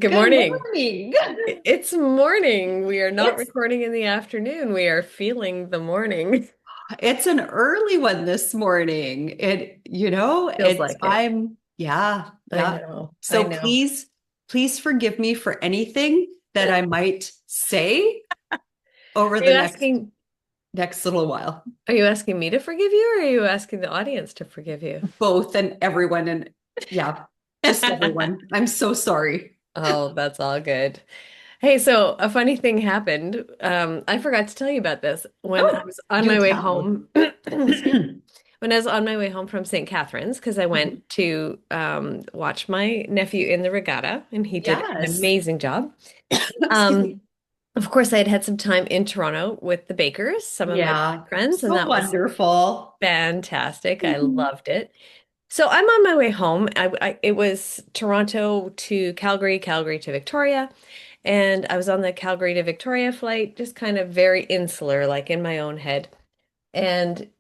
Good Good morning. morning. It's morning. We are not It's recording in the afternoon. We are feeling the morning. it's an early one this morning. Feels It's like it. I'm yeah, I yeah. know. I So know. please forgive me for anything that I might say over Are the you next asking next little while. are you asking me to forgive you or are you asking the audience to forgive you? Both and everyone and yeah, just everyone. I'm so sorry. Oh, that's all good. Hey, so a funny thing happened. I forgot to tell you about this. When I Oh, was on do my way tell. home, excuse me. When I was on my way home from St. Catharines, because I Mhm. went to watch my nephew in the regatta, and he did an Yes. amazing job. Excuse me. Um, of course, I had had some time in Toronto with the Bakers, some of my Yeah. friends, and So that was wonderful. fantastic. I Mhm. loved it. So I'm on my way home. It was Toronto to Calgary, Calgary to Victoria, and I was on the Calgary to Victoria flight, just kind of very insular, like in my own head. And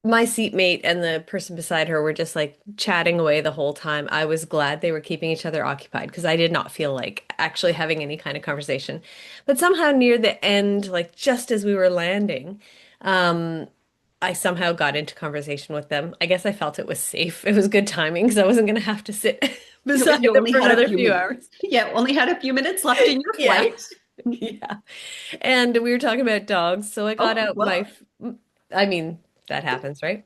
my seatmate and the person beside her were just like chatting away the whole time. I was glad they were keeping each other occupied because I did not feel like actually having any kind of conversation. But somehow near the end, like just as we were landing, um, I somehow got into conversation with them. I guess I felt it was safe. It was good timing because I wasn't going to have to sit beside You them only for had a another few few minutes. hours. Yeah, only had a few minutes left in your Yeah. flight. Yeah. And we were talking about dogs. So I got Oh, out well, I mean, that happens, right?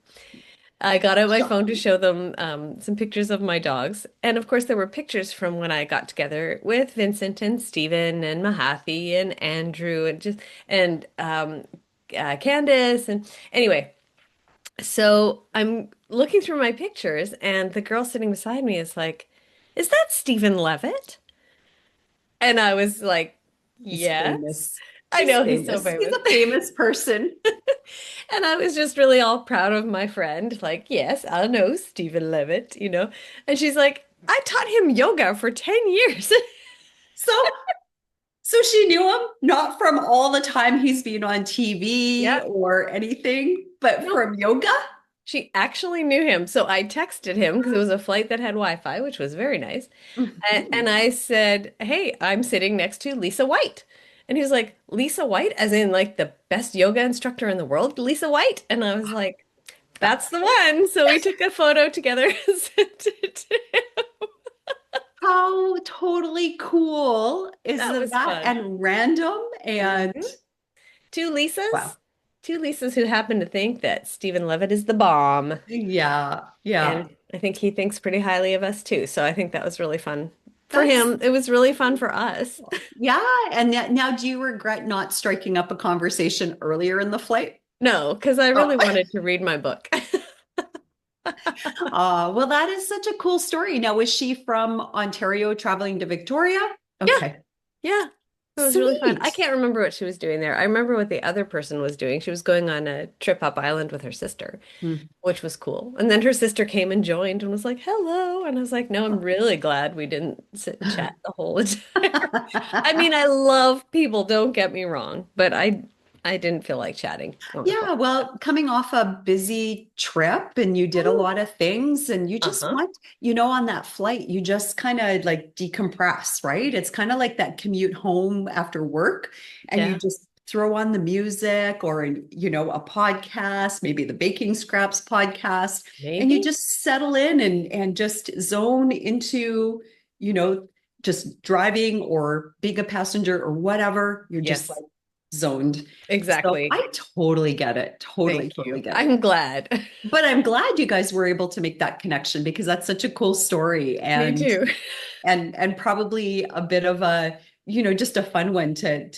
I got out my phone to show them some pictures of my dogs. And of course, there were pictures from when I got together with Vincent and Stephen and Mahathi and Andrew and Candace. And anyway, so I'm looking through my pictures, and the girl sitting beside me is like, "Is that Stephen Levitt?" And I was like, he's "Yes." famous. I He's know he's so famous. He's famous. a famous person. And I was just really all proud of my friend, like, yes, I know Stephen Levitt. And she's like, I taught him yoga for 10 years. So, so she knew him, not from all the time he's been on TV Yeah. or anything, but Nope. from yoga. She actually knew him. So I texted him because it was a flight that had Wi-Fi, which was very nice. And Mhm. I said, hey, I'm sitting next to Lisa White. And he was like, Lisa White, as in like the best yoga instructor in the world, Lisa White. And I was like, that's That's the one. So we took a photo together and sent it to him. how totally cool is That was that fun. and random and Mhm. Two wow. Lisas, two Lisas who happen to think that Stephen Levitt is the bomb. Yeah, yeah. And I think he thinks pretty highly of us too. So I think that was really fun for That's him. It was really fun for us. yeah. And now, do you regret not striking up a conversation earlier in the flight? No, because I Oh, really wanted to read my book. well, that is such a cool story. Now, was she from Ontario traveling to Victoria? Yeah, Okay. yeah. It was really fun. I Sweet. can't remember what she was doing there. I remember what the other person was doing. She was going on a trip up island with her sister, Hmm. which was cool. And then her sister came and joined and was like, hello. And I was like, no, I'm really glad we didn't sit and chat the whole time. I mean, I love people, don't get me wrong, but I didn't feel like chatting on the phone. Yeah, well, coming off a busy trip and you did a lot of things and you just Uh-huh. want, on that flight, you just kind of like decompress, right? It's kind of like that commute home after work and you Yeah, just throw on the music or, a podcast, maybe the Baking Scraps podcast, and you maybe. just settle in and just zone into, you know, just driving or being a passenger or whatever. You're just like Yes, zoned. So exactly. I totally get it. Totally, Thank totally you. get it. I'm glad. But I'm glad you guys were able to make that connection because that's such a cool story Me and too. and probably a bit of a, just a fun one to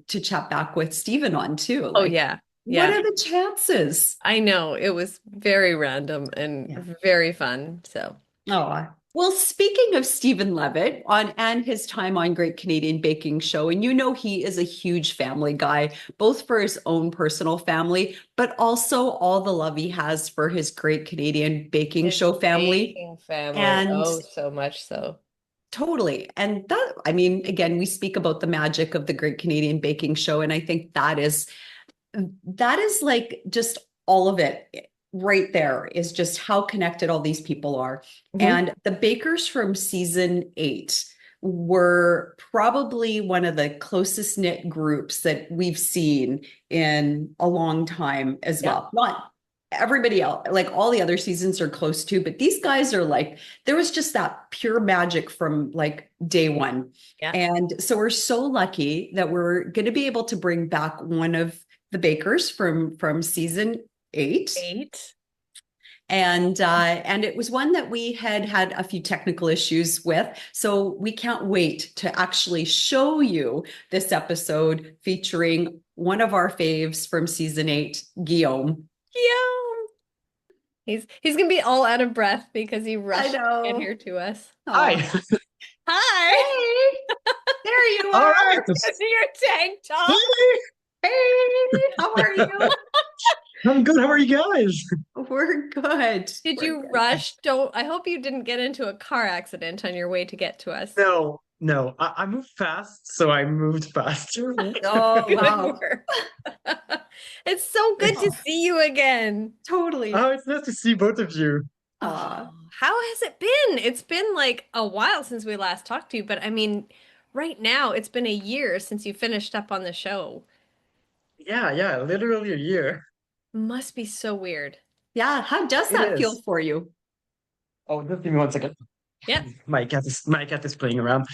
chat back with Stephen on too. Oh Like, yeah. what Yeah. are the chances? I know. It was very random and Yeah. very fun. So, Oh, well, speaking of Stephen Levitt and his time on Great Canadian Baking Show, and he is a huge family guy, both for his own personal family, but also all the love he has for his Great Canadian Baking his Show family. baking family. And Oh, so much so. totally. And that, I mean, again, we speak about the magic of the Great Canadian Baking Show, and I think that is like just all of it right there is just how connected all these people are. Mhm. And the bakers from season 8, were probably one of the closest knit groups that we've seen in a long time as Yeah. well. Not everybody else, like all the other seasons are close to, but these guys are like, there was just that pure magic from like day one. Yeah. And so we're so lucky that we're going to be able to bring back one of the bakers from season 8, Eight. and it was one that we had had a few technical issues with, so we can't wait to actually show you this episode featuring one of our faves from season 8, Guillaume. Yeah. He's gonna be all out of breath because he I rushed to get know. here to us. Oh, Hi. Hi. hey, there you All are. right. Is your tank top? Hi. Hey, how are you? I'm good. How are you guys? We're good. Did We're you good. rush? I hope you didn't get into a car accident on your way to get to us. No, no. I moved fast, so I moved fast. Oh, Good wow. work. It's so good to Oh, see you again. totally. Oh, it's nice to see both of you. Uh, Oh, how has it been? It's been like a while since we last talked to you, but I mean, right now it's been a year since you finished up on the show. Yeah, literally a year. Must be so weird. yeah, how does It that feel is. for you? Oh, just give me 1 second. Yeah. My cat is playing around.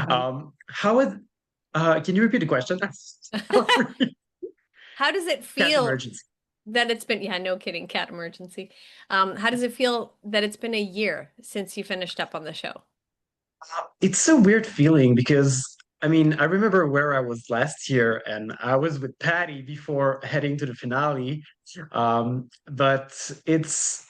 Oh. How is can you repeat the question? Sorry. How does it Cat feel emergency. that it's been, yeah, no kidding, cat emergency. How does it feel that it's been a year since you finished up on the show? It's a weird feeling because I mean, I remember where I was last year and I was with Patty before heading to the finale. But it's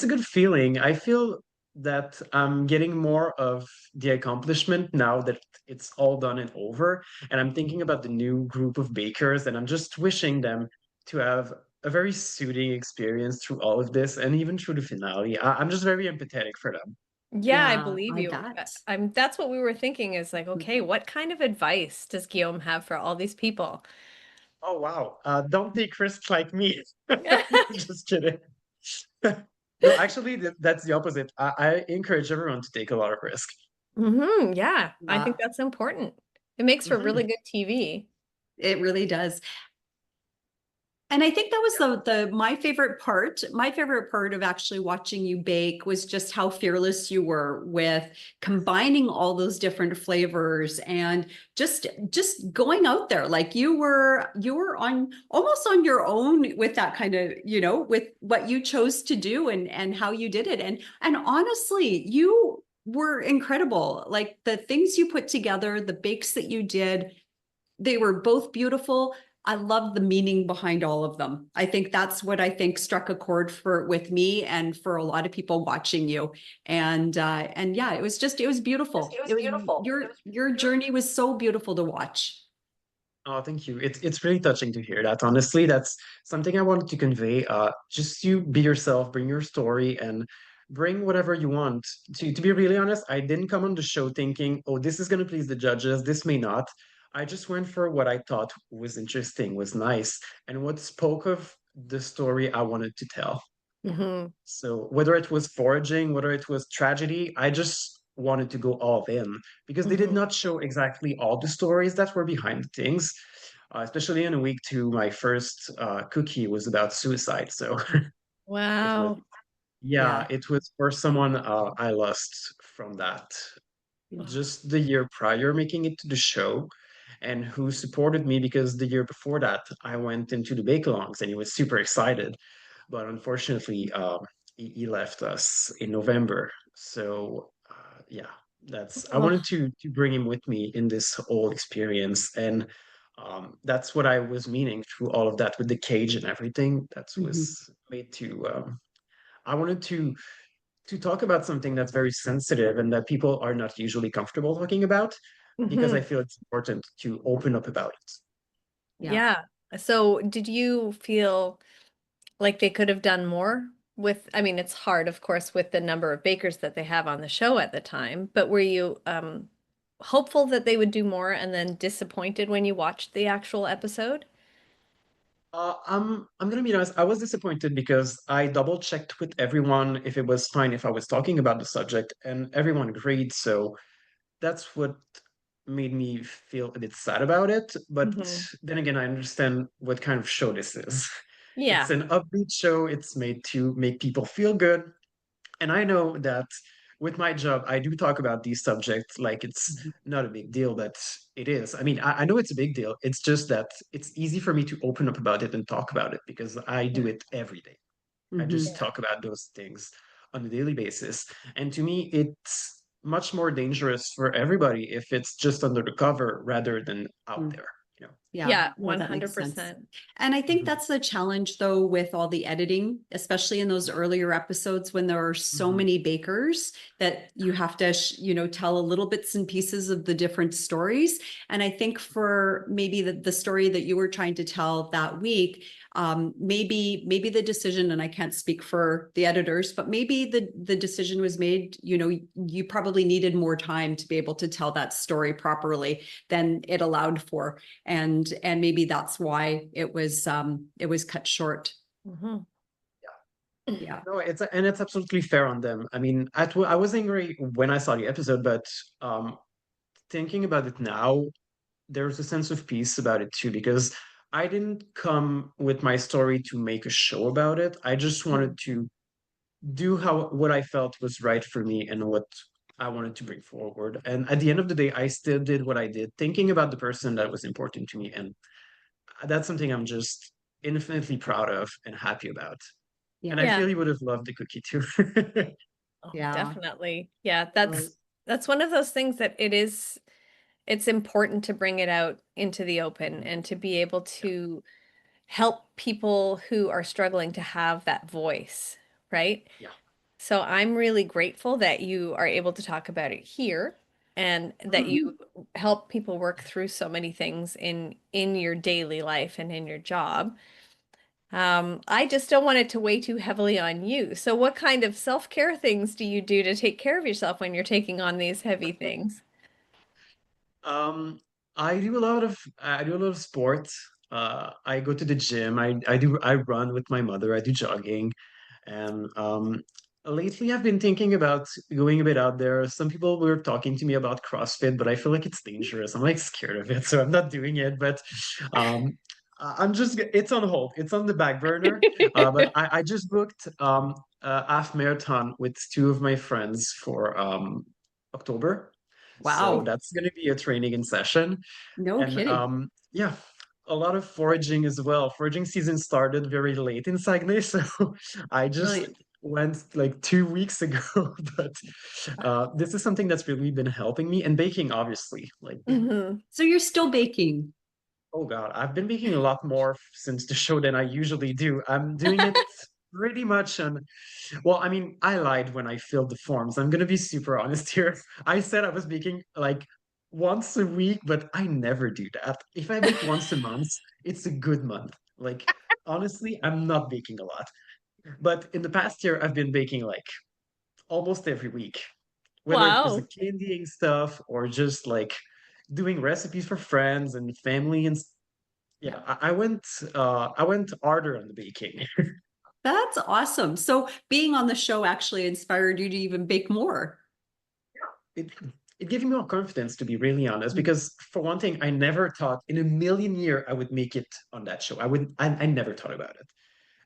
a good feeling. I feel that I'm getting more of the accomplishment now that it's all done and over. And I'm thinking about the new group of bakers and I'm just wishing them to have a very soothing experience through all of this and even through the finale. I'm just very empathetic for them. Yeah, I Yeah, believe I you. bet. That's what we were thinking is like, okay, what kind of advice does Guillaume have for all these people? Oh wow. Don't take risks like me. Just kidding. No, actually, that's the opposite. I encourage everyone to take a lot of risk. Yeah, I think Yeah, that's important. It makes for really Mhm. good TV. it really does. And I think that was the my favorite part. My favorite part of actually watching you bake was just how fearless you were with combining all those different flavors and just going out there. Like you were on almost on your own with that kind of, with what you chose to do and how you did it. And honestly, you were incredible. Like the things you put together, the bakes that you did, they were both beautiful. I love the meaning behind all of them. I think that's what I think struck a chord for with me and for a lot of people watching you. And yeah, it was beautiful. It was your journey was so beautiful to watch. Oh, thank you. It's really touching to hear that. Honestly, that's something I wanted to convey. Just you be yourself, bring your story, and bring whatever you want. To be really honest, I didn't come on the show thinking, oh, this is gonna please the judges, this may not. I just went for what I thought was interesting, was nice, and what spoke of the story I wanted to tell. hmm So whether it was foraging, whether it was tragedy, I just wanted to go all in because they did hmm not show exactly all the stories that were behind things. Especially in a week two, my first cookie was about suicide. So it was, Wow. yeah, Yeah. it was for someone I lost from that just the year prior making it to the show and who supported me because the year before that I went into the bake-alongs and he was super excited. But unfortunately, he left us in November. So yeah, that's I Oh, wanted to bring him with me in this whole experience, and that's what I was meaning through all of that with the cage and everything. That Mhm. was made to. I wanted to talk about something that's very sensitive and that people are not usually comfortable talking about because I hmm feel it's important to open up about it. Yeah. Yeah. So did you feel like they could have done more with, I mean, it's hard, of course, with the number of bakers that they have on the show at the time, but were you hopeful that they would do more and then disappointed when you watched the actual episode? I'm gonna be honest, I was disappointed because I double checked with everyone if it was fine if I was talking about the subject, and everyone agreed. So that's what made me feel a bit sad about it. But Hmm. then again, I understand what kind of show this is. It's Yeah. an upbeat show. It's made to make people feel good. And I know that with my job, I do talk about these subjects like it's Mhm. not a big deal, but it is. I mean, I know it's a big deal. It's just that it's easy for me to open up about it and talk about it because I do it every day. I just Mhm. Yeah. talk about those things on a daily basis. And to me, it's much more dangerous for everybody if it's just under the cover rather than out Mm. there, you know. Yeah, Yeah, no, that makes sense. 100%. And I think Mhm, that's the challenge though with all the editing, especially in those yeah, earlier episodes when there are so mhm, many bakers that you have to, tell a little bits and pieces of the different stories. And I think for maybe the story that you were trying to tell that week, maybe the decision, and I can't speak for the editors, but maybe the decision was made, you probably needed more time to be able to tell that story properly than it allowed for, and maybe that's why it was cut short. Hmm. yeah. Yeah. No, it's absolutely fair on them. I mean, I was angry when I saw the episode, but thinking about it now, there's a sense of peace about it too, because I didn't come with my story to make a show about it. I just wanted to do how what I felt was right for me and what I wanted to bring forward. And at the end of the day, I still did what I did, thinking about the person that was important to me. And that's something I'm just infinitely proud of and happy about. And Yeah. I Yeah. feel he would have loved the cookie too. Oh, Yeah. definitely. Yeah, Right. that's one of those things that it's important to bring it out into the open Mhm. and to be able Yeah. to help people who are struggling to have that voice, right? Yeah. So I'm really grateful that you are able to talk about it here and that Mhm. you help people work through so many things in your daily life and in your job. I just don't want it to weigh too heavily on you. So what kind of self-care things do you do to take care of yourself when you're taking on these heavy things? Um, I do a lot of sports. I go to the gym. I run with my mother. I do jogging, and lately I've been thinking about going a bit out there. Some people were talking to me about CrossFit, but I feel like it's dangerous. I'm like scared of it, so I'm not doing it. But um, I'm just it's on hold. It's on the back burner. But I just booked a half marathon with two of my friends for October. So Wow. that's going to be a training in session. No And kidding. yeah, a lot of foraging as well. Foraging season started very late in Saguenay, so I just Brilliant. went like 2 weeks ago. But this is something that's really been helping me, and baking, obviously. Like, Hmm. So you're still baking. oh God, I've been baking a lot more since the show than I usually do. I'm doing it pretty much on, well, I mean, I lied when I filled the forms. I'm gonna be super honest here. I said I was baking like once a week, but I never do that. If I bake once a month, it's a good month. Like, honestly, I'm not baking a lot. But in the past year, I've been baking like almost every week, whether it was the Wow. candying stuff or just like doing recipes for friends and family and yeah, I went harder on the baking. That's awesome. So being on the show actually inspired you to even bake more. It it gave me more confidence, to be really honest, Mm. because for one thing, I never thought in a million year I would make it on that show. I never thought about it.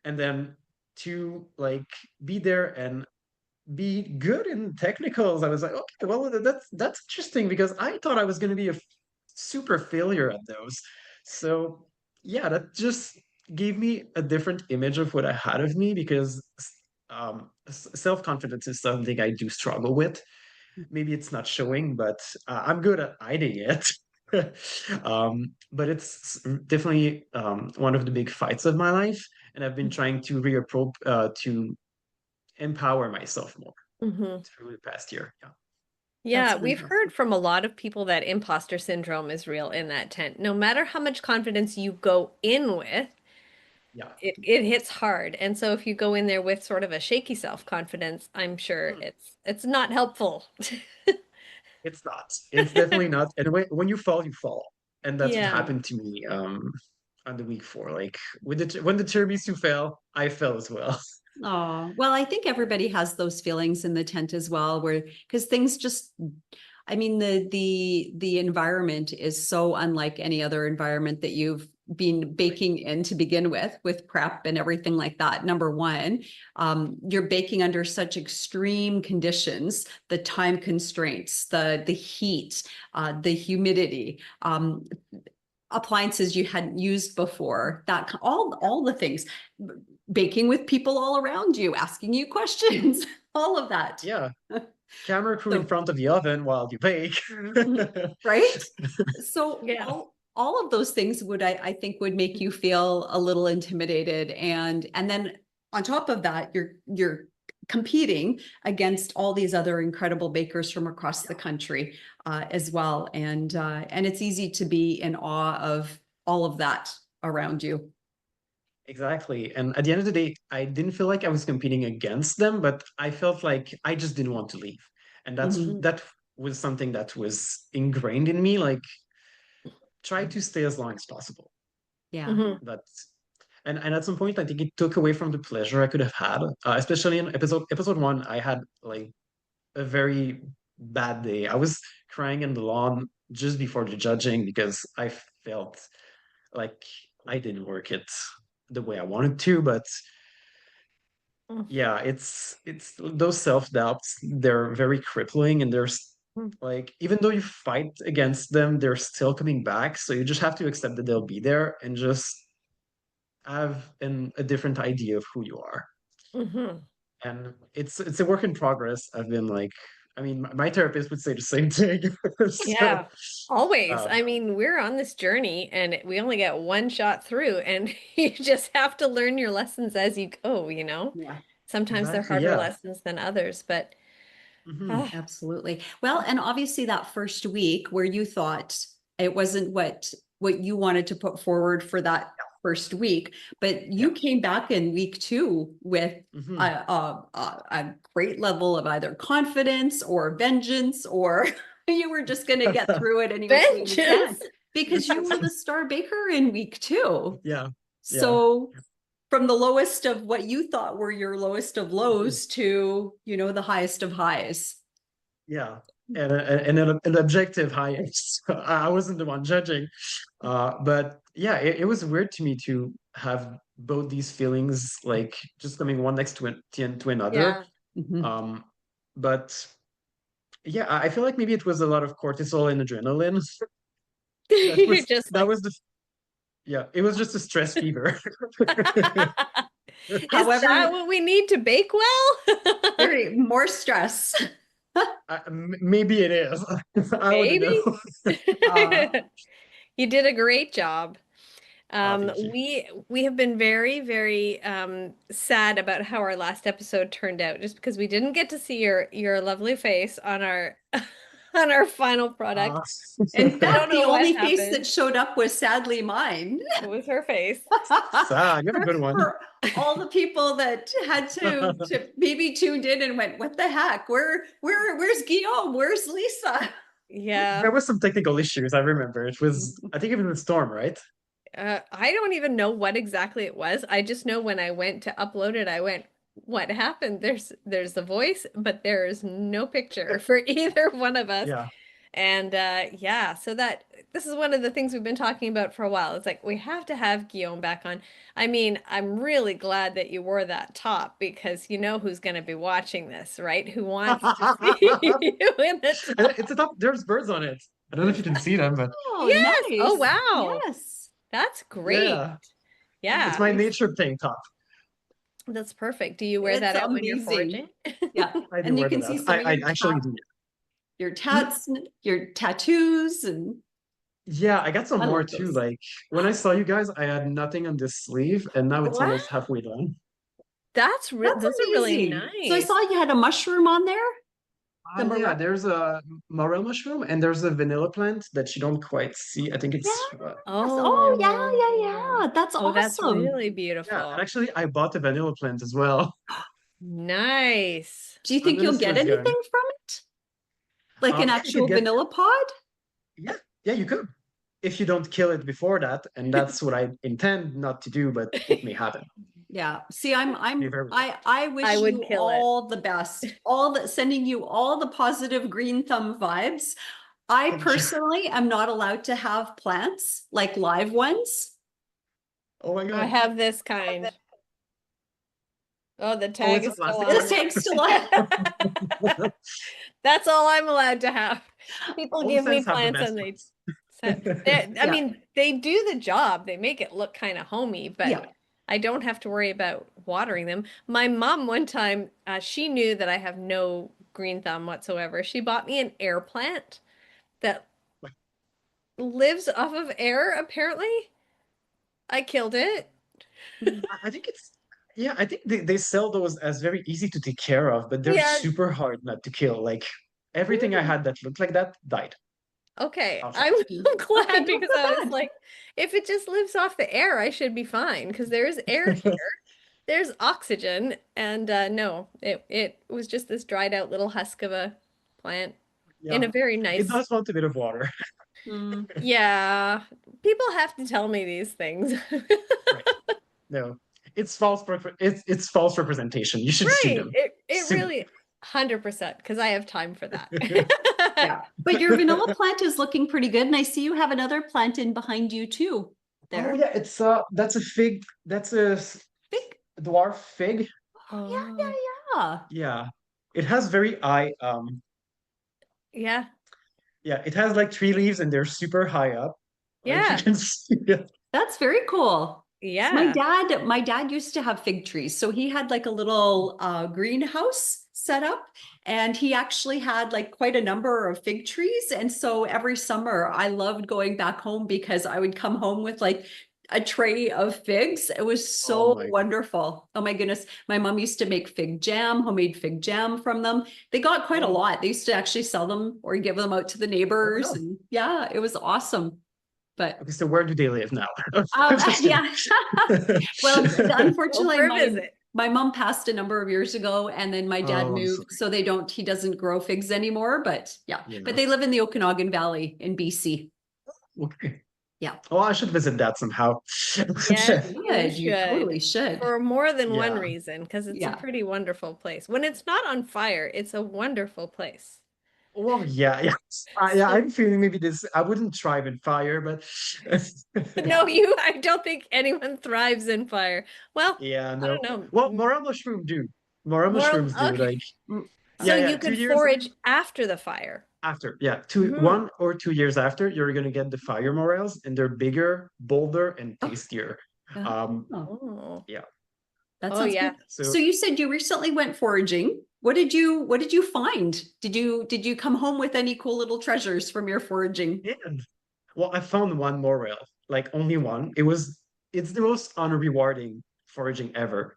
And then to like be there and be good in technicals, I was like, okay, well that's interesting because I thought I was going to be a super failure at those. So yeah, that just gave me a different image of what I had of me because self-confidence is something I do struggle with. Maybe it's not showing, but I'm good at hiding it. But it's definitely one of the big fights of my life, and I've been trying to to empower myself more Hmm. through the past year. Yeah. That's Yeah, we've heard fantastic. from a lot of people that imposter syndrome is real in that tent. No matter how much confidence you go in with, Yeah. it hits hard. And so if you go in there with sort of a shaky self-confidence, I'm sure Hmm. it's not helpful. It's not. It's definitely not. And when you fall. And that's what Yeah. happened to me on the week four. Like with when the tiramisu fell, I fell as well. Oh, well, I think everybody has those feelings in the tent as well, where because things just I mean, the environment is so unlike any other environment that you've been baking in to begin with prep and everything like that. Number one, you're baking under such extreme conditions, the time constraints, the heat, the humidity, appliances you hadn't used before, that all the things, baking with people all around you, asking you questions, all of that. Yeah. Camera crew in So, front of the oven while you bake. right? So Yeah. all of those things would I think would make you feel a little intimidated, and then on top of that, you're competing against all these other incredible bakers from across the country as well, and it's easy to be in awe of all of that around you. Exactly. And at the end of the day, I didn't feel like I was competing against them, but I felt like I just didn't want to leave. And Mhm. that was something that was ingrained in me, like try to stay as long as possible. Yeah. Hmm. But and at some point, I think it took away from the pleasure I could have had, especially in episode one. I had like a very bad day. I was crying in the lawn just before the judging because I felt like I didn't work it the way I wanted to. But yeah, it's those self-doubts, they're very crippling, and there's like even though you fight against them, they're still coming back. So you just have to accept that they'll be there and just have a different idea of who you are. Hmm. And it's a work in progress. I've been like, I mean, my therapist would say the same thing. So, Yeah, always. um, I mean, we're on this journey and we only get one shot through, and you just have to learn your lessons as you go, you know? Yeah. Sometimes they're exactly, harder yeah. lessons than others, but Hmm. ah, Absolutely. Well, and obviously that first week where you thought it wasn't what you wanted to put forward for that first week, but Yeah. you came back in week two with Hmm. a great level of either confidence or vengeance, or you were just going to get through it any which way you can vengeance. because you were the star baker in week two. Yeah. Yeah. So from the lowest of what you thought were your lowest of Mhm. lows to, the highest of highs. Yeah. And an objective highest. I wasn't the one judging. But yeah, it was weird to me to have both these feelings like just coming one next to another. Yeah. Mhm. Um, but yeah, I feel like maybe it was a lot of cortisol and adrenaline. You're just That like, was the yeah, it was just a stress fever. is that However, what we need to bake well? very more stress. Maybe it is. I wouldn't know. Maybe. Uh, You did a great job. Thank you. We have been very, very sad about how our last episode turned out, just because we didn't get to see your lovely face on our on our final Uh, product. in I don't fact, the know what only face that happened. showed up was sadly mine. It was her face. Sad. You have a good one. For all the people that had to maybe tuned in and went, "What the heck? Where's Guillaume? Where's Lisa?" Yeah. There was some technical issues. I remember. I think it was a storm, right? I don't even know what exactly it was. I just know when I went to upload it, I went, what happened? There's the voice, but there is no picture for either one of us. Yeah. And yeah, so that this is one of the things we've been talking about for a while. It's like we have to have Guillaume back on. I mean, I'm really glad that you wore that top because you know who's going to be watching this, right? Who wants to see you in the And top? it's a top. There's birds on it. I don't know if you can see them, but Oh, Yes. Oh, nice. wow. Yes. That's great. yeah, it's Yeah, my nature thing top. that's perfect. Do you wear It's that out when you're amazing. foraging? Yeah. I do And you wear can that see out. some of I actually do. your Hmm? tats, your tattoos, and Yeah, I got some I more love too. those. Like when I saw you guys, I had nothing on this sleeve, and now it's Wow, almost halfway done. that's That's those are really amazing. So I nice. saw you had a mushroom on there. The Yeah, morel. there's a morel mushroom and there's a vanilla plant that you don't quite see. I think Yes. it's Oh, Oh, yeah. That's oh, that's awesome. really yeah. And beautiful. actually, I bought a vanilla plant as well. Nice. Do you I'm think gonna you'll see get what's going. anything from it? Like an Yeah, you could actual get. vanilla pod? Yeah, yeah, you could if you don't kill it before that, and that's what I intend not to do, but it may happen. Yeah. See, Be very I I wish would you kill it. all the best. Sending you all the positive green thumb vibes. I thank you. personally am not allowed to have plants, like live ones. Oh my I God. have this kind. Oh, the Oh, tag it's a is still plastic This on. one. tank's still on. That's all I'm allowed to have. People All the give me scents have the plants best and ones. I Yeah. mean, they do the job. They make it look kind of homey, but Yeah. I don't have to worry about watering them. My mom one time, she knew that I have no green thumb whatsoever. She bought me an air plant that lives off of air, apparently. I killed it. I think it's, yeah, I think they sell those as very easy to take care of, but they're Yeah. super hard not to kill. Like everything I had that looked like that died. Okay. I'm Outright. Okay, glad don't because feel I was bad. like, if it just lives off the air, I should be fine because there's air here. There's oxygen, and no, it was just this dried out little husk of a plant in a Yeah. very It nice. does want a bit of water. Mm. Yeah, people have to tell me these things. Right. No. It's false representation. You should sue Right. them. It Sue. really 100% because I have time for that. Yeah. But your vanilla plant is looking pretty good. And I see you have another plant in behind you too. Oh There. yeah, it's that's a fig. That's Big. dwarf fig. Oh, yeah, Oh, yeah, Yeah. It has very high yeah. yeah, it has like three leaves and they're super high up. Like you Yeah. can see it. That's very cool. Yeah. My dad used to have fig trees. So he had like a little greenhouse set up and he actually had like quite a number of fig trees. And so every summer I loved going back home because I would come home with like a tray of figs. It was Oh so my God. wonderful. Oh my goodness. My mom used to make fig jam, homemade fig jam from them. They got quite a Oh, lot. They used to actually sell them or give them out to the oh neighbors. no. And yeah, it was awesome. But Okay, so where do they live now? I'm just kidding. yeah. Well, Go unfortunately, for a visit. my mom passed a number of years ago, and then my dad Oh, I'm moved, sorry. so he doesn't grow figs anymore. But yeah, but Yeah. they live in the Okanagan Valley in BC. Okay. Yeah, Oh, I should visit that somehow. Yes, you you should. totally should. For more than one Yeah. reason, because it's a Yeah. pretty wonderful place. When it's not on fire, it's a wonderful place. Well, yeah, yeah. Yeah, So, I'm feeling maybe this. I wouldn't thrive in fire, but no, I don't think anyone thrives in fire. Well, yeah, I no. don't know. Well, morel mushroom do. Morel More, mushrooms do. okay. Like, Mm. So yeah, yeah. you 2 years forage after the fire. after, yeah, Hmm. 1 or 2 years after, you're gonna get the fire morels, and they're bigger, bolder, and Oh, tastier. yeah. Um, Oh, Oh, yeah. that oh sounds yeah. good. So So, you said you recently went foraging. What did you find? Did you come home with any cool little treasures from your foraging? and well, I found one morel, like only one. It's the most unrewarding foraging ever.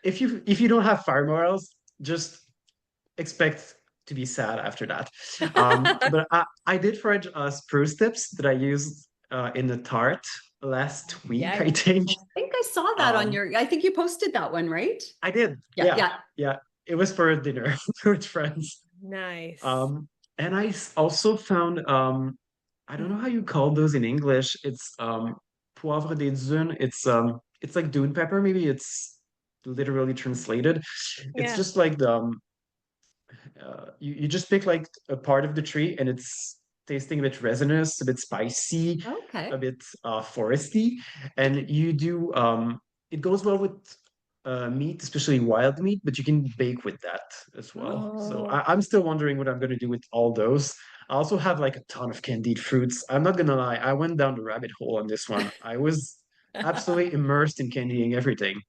If you don't have fire morels, just expect to be sad after that. But I did forage spruce tips that I used in the tart last week, I Yikes. think. I think I saw that on Um, your, I think you posted that one, right? I did. Yeah, Yeah, yeah. yeah. It was for a dinner with friends. Nice. Um, and also found I don't know how you call those in English. It's poivre des dunes. It's like dune pepper. Maybe it's literally translated. It's Yeah. just like the you just pick like a part of the tree and it's tasting a bit resinous, a bit spicy, a Okay. bit foresty, and you do it goes well with meat, especially wild meat, but you can bake with that as well. So Oh. I'm still wondering what I'm going to do with all those. I also have like a ton of candied fruits. I'm not gonna lie, I went down the rabbit hole on this one. I was absolutely immersed in candying everything.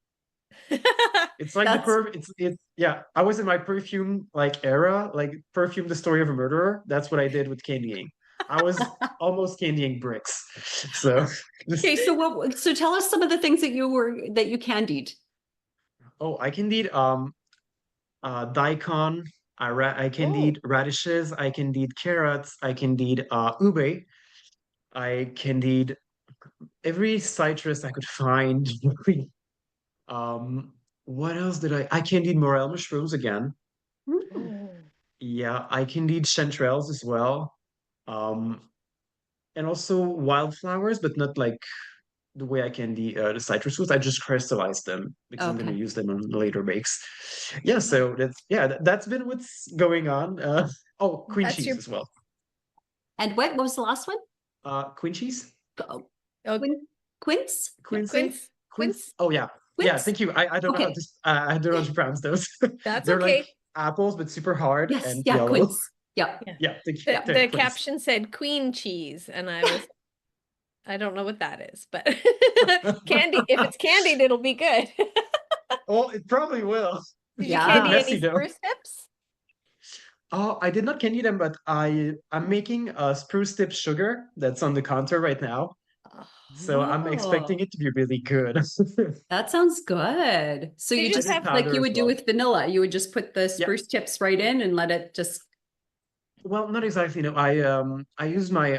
It's like the That's it's yeah, I was in my perfume like era, like perfume the story of a murderer. That's what I did with candying. I was almost candying bricks. So okay. just So so tell us some of the things that you candied. oh, I candied daikon, I Oh. candied radishes, I candied carrots, I candied ube, I candied every citrus I could find. Um, what else did I candied morel mushrooms again. Mm. Oh. Yeah, I candied chanterelles as well. Um, and also wildflowers, but not like the way I candy the citrus fruits. I just crystallize them because I'm going to Okay. use them on later bakes. Yeah, so that's been what's going on. Oh, queen That's cheese your as well. And what was the last one? Queen cheese? Oh, oh, quince? No, Quincy? quince, Quince? quince. Oh yeah. Yeah, quince? thank you. I don't know how Okay. to I don't know how to pronounce those. That's They're like okay. apples but super hard Yes. and Yeah. yellow. Quince. Yeah. Yeah. Yeah, thank you. The Yeah. Okay, the quince. caption said queen cheese, and I don't know what that is, but candy, if it's candied, it'll be good. Oh, it probably will. Did you A bit Yeah. candy any messy though. spruce tips? Oh, I did not candy them, but I'm making a spruce tip sugar that's on the counter right now. So I'm expecting Oh, it to be really good. that sounds good. So So you you I just did just have like powder you as would do well. with vanilla, you would just put the Yeah. spruce tips right in and let it just. Well, not exactly. No, I use my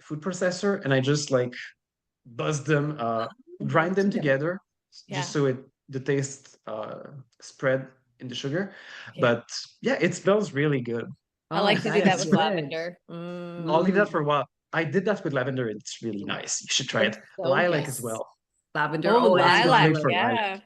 food processor and I just like buzz them, grind them Together. together just yeah, so the taste spread in the sugar. yeah. But yeah, it smells really good. I Oh, like to do that that is with It's good. lavender. I'll leave that Mm, for a while. I did that with lavender. It's really nice. You should try It's it. so Lilac good. as yes. well. Lavender. Oh, Oh, that's Lavender is lilac, great lilac. for lilac. yeah.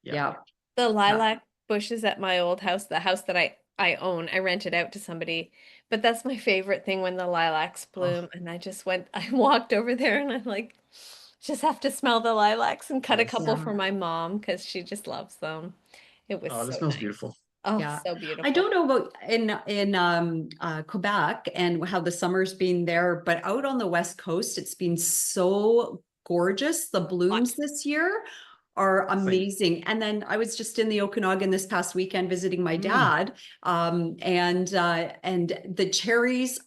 Yeah. Yeah. The Yeah. lilac bushes at my old house, the house that I own, I rented out to somebody. But that's my favorite thing when the lilacs Oh, bloom. And I walked over there and I'm like, just have to smell the lilacs and cut a yes. couple Yeah. for my mom because she just loves them. It was Oh, this so smells nice. beautiful. Oh, Yeah. so I beautiful. don't know about in Quebec and how the summer's been there, but out on the West Coast, it's been so gorgeous. The blooms this year are Same. amazing. And then I was just in the Okanagan this past weekend visiting my Mm. dad. And the cherries,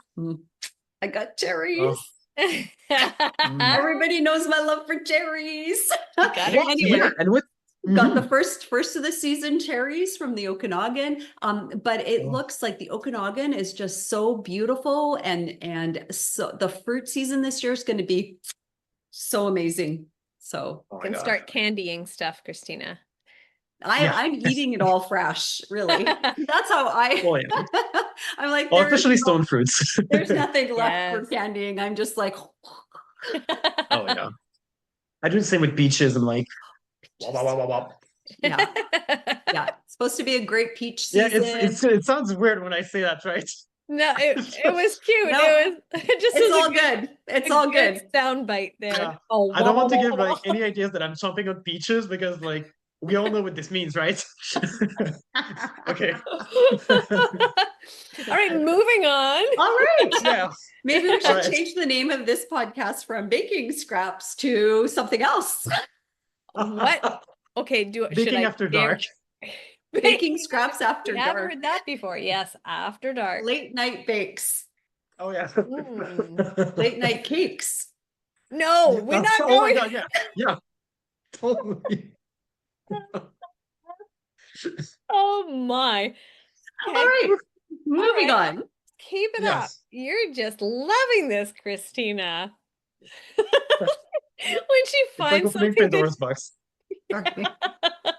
I got cherries. Oh, mm. Everybody knows my love for cherries. Gotta Well, yeah, Anyway, and with got the mhm. first of the season cherries from the Okanagan. But it Oh, looks like the Okanagan is just so beautiful, and so the fruit season this year is going to be so amazing. So oh my Can God. start candying stuff, Christina. Yeah. I'm eating it all fresh, really. That's how Well, yeah. I'm like, Well, especially stone fruits. there's nothing left for Yes. candying. I'm just like, Oh yeah. I do the same with peaches. I'm like, wah, wah, wah, wah, wah. yeah, yeah. It's supposed to be a great peach Yeah, season. it sounds weird when I say that, right? No, it was cute. No, It just it's was all good. It's a all good good. sound bite there. Yeah. Oh, I wah, don't wah, want to wah, give wah, like wah. any ideas that I'm chomping on peaches because like we all know what this means, right? Okay. All right, moving on. All right. Yeah. Maybe we All should right. change the name of this podcast from baking scraps to something else. What? Okay, should Baking I after dare? dark. Baking scraps We after have dark. heard that before. Yes, after dark. Late night bakes. Oh yeah. Mm. Late night cakes. No, we're Oh, not oh my going. God, yeah. Yeah, totally. Oh my. All Okay, right. all Moving right. on. Keep it up. Yes. You're just loving this, Christina. When she It's like finds opening something that Pandora's box.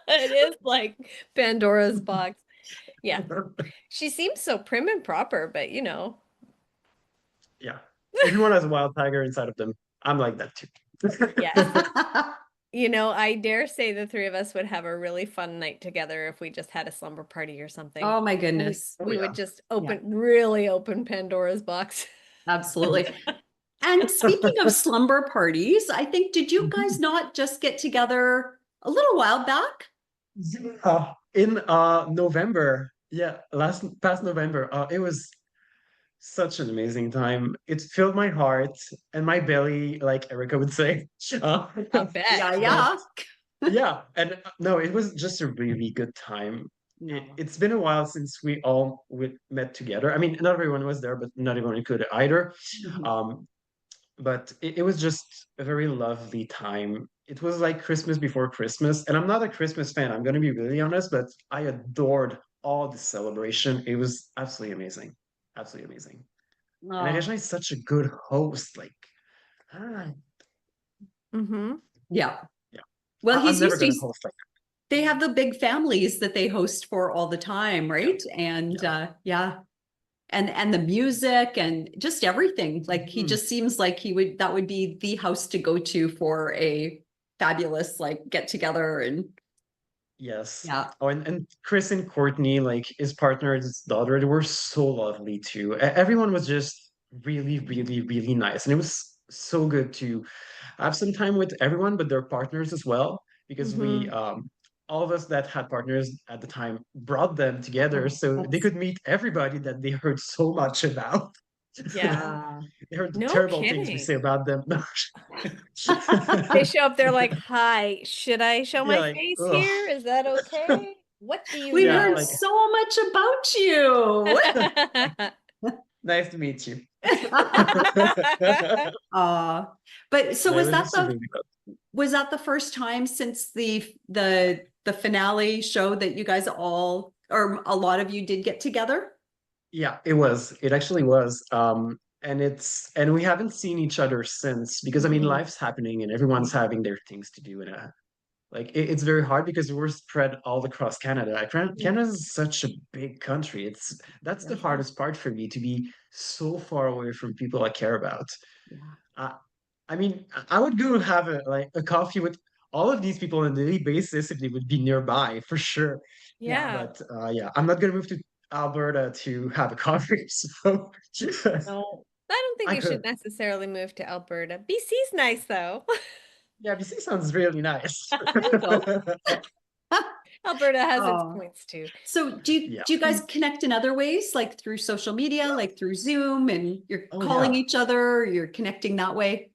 it is like Pandora's box. Yeah. She seems so prim and proper, but Yeah. Everyone has a wild tiger inside of them. I'm like that too. yes. I dare say the three of us would have a really fun night together if we just had a slumber party or something. Oh my We, goodness. Oh we yeah. would just Yeah, really open Pandora's box. absolutely. And speaking of slumber parties, I think, did you guys Mhm. not just get together a little while back? In November, yeah, last past November, it was such an amazing time. It filled my heart and my belly, like Erica would say. Uh, I Yeah, bet. but yeah. yeah, and no, it was just a really good time. No. It's been a while since we all met together. I mean, not everyone was there, but not everyone could either. Mhm. Um, but it was just a very lovely time. It was like Christmas before Christmas, and I'm not a Christmas fan. I'm going to be really honest, but I adored all the celebration. It was absolutely amazing, absolutely amazing. And Oh, Adesh is such a good host. Like, ah, Mm-hmm. yeah. yeah, Well, I'm he's never used to, going to host like they have the big families that they host for all the time, that. right? And Yeah, yeah. and the music and just everything. Like he Mhm. just seems like that would be the house to go to for a fabulous like get together and Yes. yeah. Oh, and Chris and Courtney, like his partner, his daughter, they were so lovely too. Everyone was just really, really, really nice. And it was so good to have some time with everyone, but their partners as well, because we Hmm. all of us that had partners at the time brought them together Oh, so they that's could meet everybody that they heard so much about. Yeah. yeah. They heard the No terrible things we say kidding. about them. They show up, they're like, "Hi, should I show Yeah, my like, face ugh. here? Is that okay? What do you We Yeah, heard like know?" so much about you. nice to meet you. uh but so No, it was just a really good. was that the first time since the finale show that you guys all or a lot of you did get together? Yeah, it was. It actually was. And we haven't seen each other since because I mean Mhm. life's happening and everyone's having their things to do and like it's very hard because we're spread all across Canada. Like, Yeah. Canada is such a big country. That's the Yeah. hardest part for me to be so far away from people I care about. Yeah. Uh, I mean, I would go have a coffee with all of these people on a daily basis if they would be nearby for sure. Yeah. Yeah. But yeah, I'm not gonna move to Alberta to have a coffee. So No, I don't think I you should could. necessarily move to Alberta. BC's nice though. Yeah, BC sounds really nice. There you go. Alberta has its Oh. points too. So Yeah. do you guys connect in other ways, like through social media, like through Zoom, and you're Oh calling yeah. each other, you're connecting that way?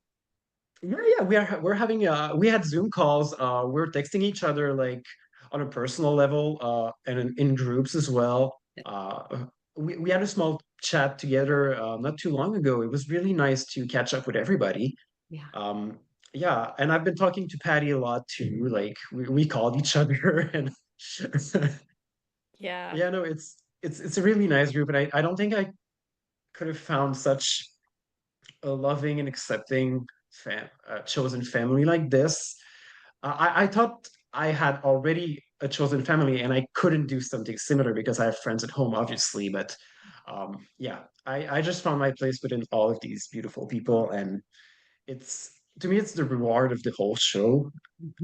Yeah, we're having we had Zoom calls. We're texting each other like on a personal level, and in groups as well. We had a small chat together not too long ago. It was really nice to catch up with everybody. Yeah. Um, yeah, and I've been talking to Patty a lot too. Like we called each other and Yeah. yeah, no, it's a really nice group, and I don't think I could have found such a loving and accepting chosen family like this. I thought I had already a chosen family and I couldn't do something similar because I have friends at home, obviously. But yeah, I just found my place within all of these beautiful people. And it's, to me, it's the reward of the whole show.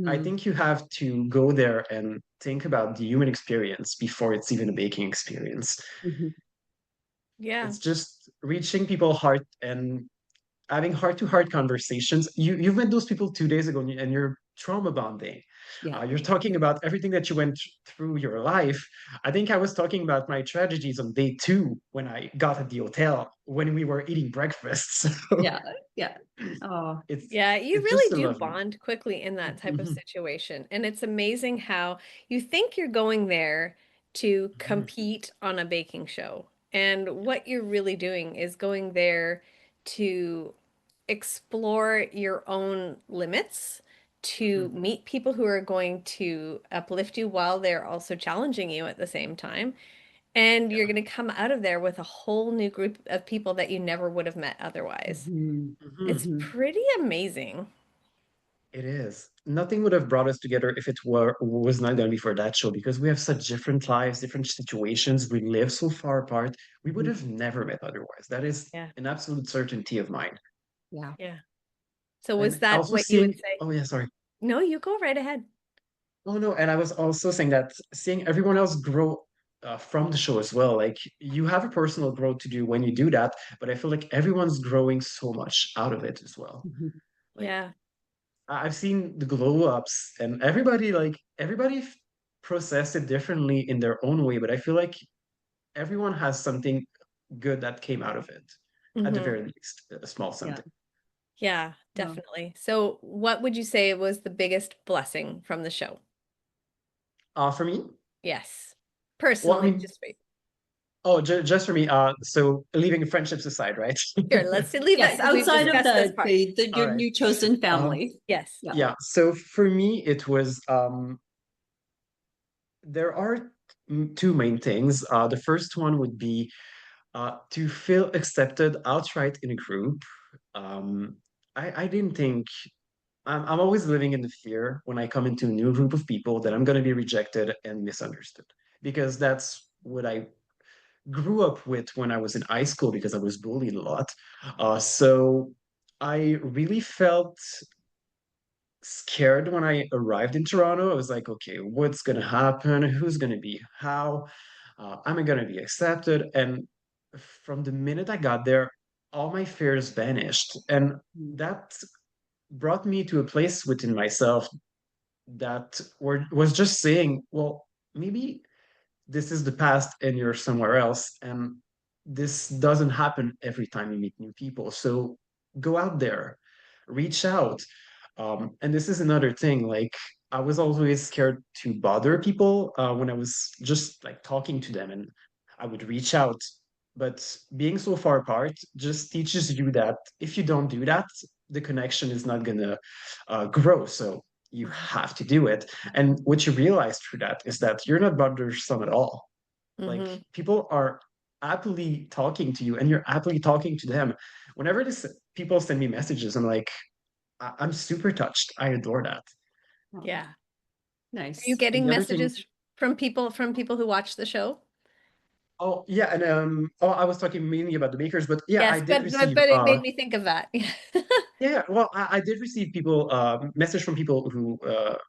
I Mhm. think you have to go there and think about the human experience before it's even a baking experience. Mhm. Yeah. It's just reaching people's heart and having heart-to-heart conversations. You've met those people 2 days ago and you're trauma bonding. Yeah. You're talking about everything that you went through your life. I think I was talking about my tragedies on day two when I got at the hotel when we were eating breakfast. So Yeah. Yeah. Oh. it's Yeah, you it's just really a do lovely. bond quickly in that type of Mhm, situation. And it's amazing how you think you're going there to mhm, compete on a baking show. And what you're really doing is going there to explore your own limits, to mhm. meet people who are going to uplift you while they're also challenging you at the same time. And you're Yeah. going to come out of there with a whole new group of people that you never would have met otherwise. Mhm. It's Mhm. Mhm. pretty amazing. It is. Nothing would have brought us together if it was not going to be for that show because we have such different lives, different situations. We live so far apart. We would Mhm. have never met otherwise. That is Yeah. an absolute certainty of mine. Yeah. Yeah. So was And that also what you would seeing, say? oh yeah, sorry. No, you go right ahead. Oh no, and I was also saying that seeing everyone else grow from the show as well. Like you have a personal growth to do when you do that, but I feel like everyone's growing so much out of it as well. Mhm. Like Yeah. I've seen the glow ups and everybody processed it differently in their own way, but I feel like everyone has something good that came out of it, at the Hmm. very least, a small Yeah. something. Yeah, No. definitely. So what would you say was the biggest blessing from the show? For me, Yes. well, I Personally, mean, just for you. oh, just for me, so leaving friendships aside, right? Sure, let's leave that Yes, because we've outside of discussed this part. All your right. new chosen Um, family. Yes. Yeah. yeah, so for me, it was there are two main things. The first one would be to feel accepted outright in a group. Um, I didn't think I'm always living in the fear when I come into a new group of people that I'm going to be rejected and misunderstood because that's what I grew up with when I was in high school because I was bullied a lot. So I really felt scared when I arrived in Toronto. I was like, okay, what's gonna happen? Who's gonna be how? Am I gonna be accepted? And from the minute I got there, all my fears vanished. And Mm. that brought me to a place within myself that was just saying, well, maybe this is the past and you're somewhere else. And this doesn't happen every time you meet new people. So go out there, reach out. And this is another thing, like I was always scared to bother people when I was just like talking to them and I would reach out. But being so far apart just teaches you that if you don't do that, the connection is not gonna grow. So you have to do it. And what you realize through that is that you're not bothersome at all. Like Hmm. people are happily talking to you and you're happily talking to them. Whenever this people send me messages, I'm like, I'm super touched. I adore that. Oh, Yeah. Are you nice. And getting the other thing, messages from people who watch the show? oh yeah, and oh, I was talking mainly about the bakers, but yeah, I Yes, did receive but it made me think of that. yeah, well, I did receive people message from people who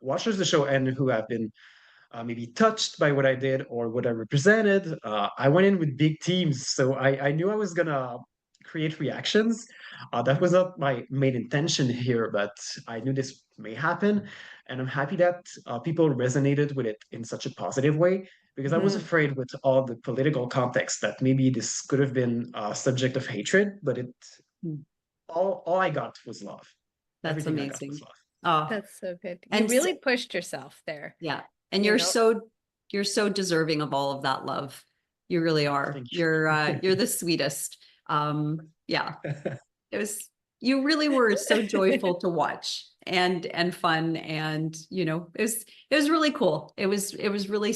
watches the show and who have been maybe touched by what I did or what I represented. I went in with big teams, so I knew I was gonna create reactions. That was not my main intention here, but I knew this may happen, and I'm happy that people resonated with it in such a positive way because I was Hmm. afraid with all the political context that maybe this could have been a subject of hatred, but it Mm. all I got was love. That's Everything I got was amazing. love. Oh, That's so good. You and really pushed yourself there, yeah, and you know? you're so deserving of all of that love. You really are. Thank You're the sweetest. Yeah, it was you really were so joyful to watch and fun and it was really cool. It was really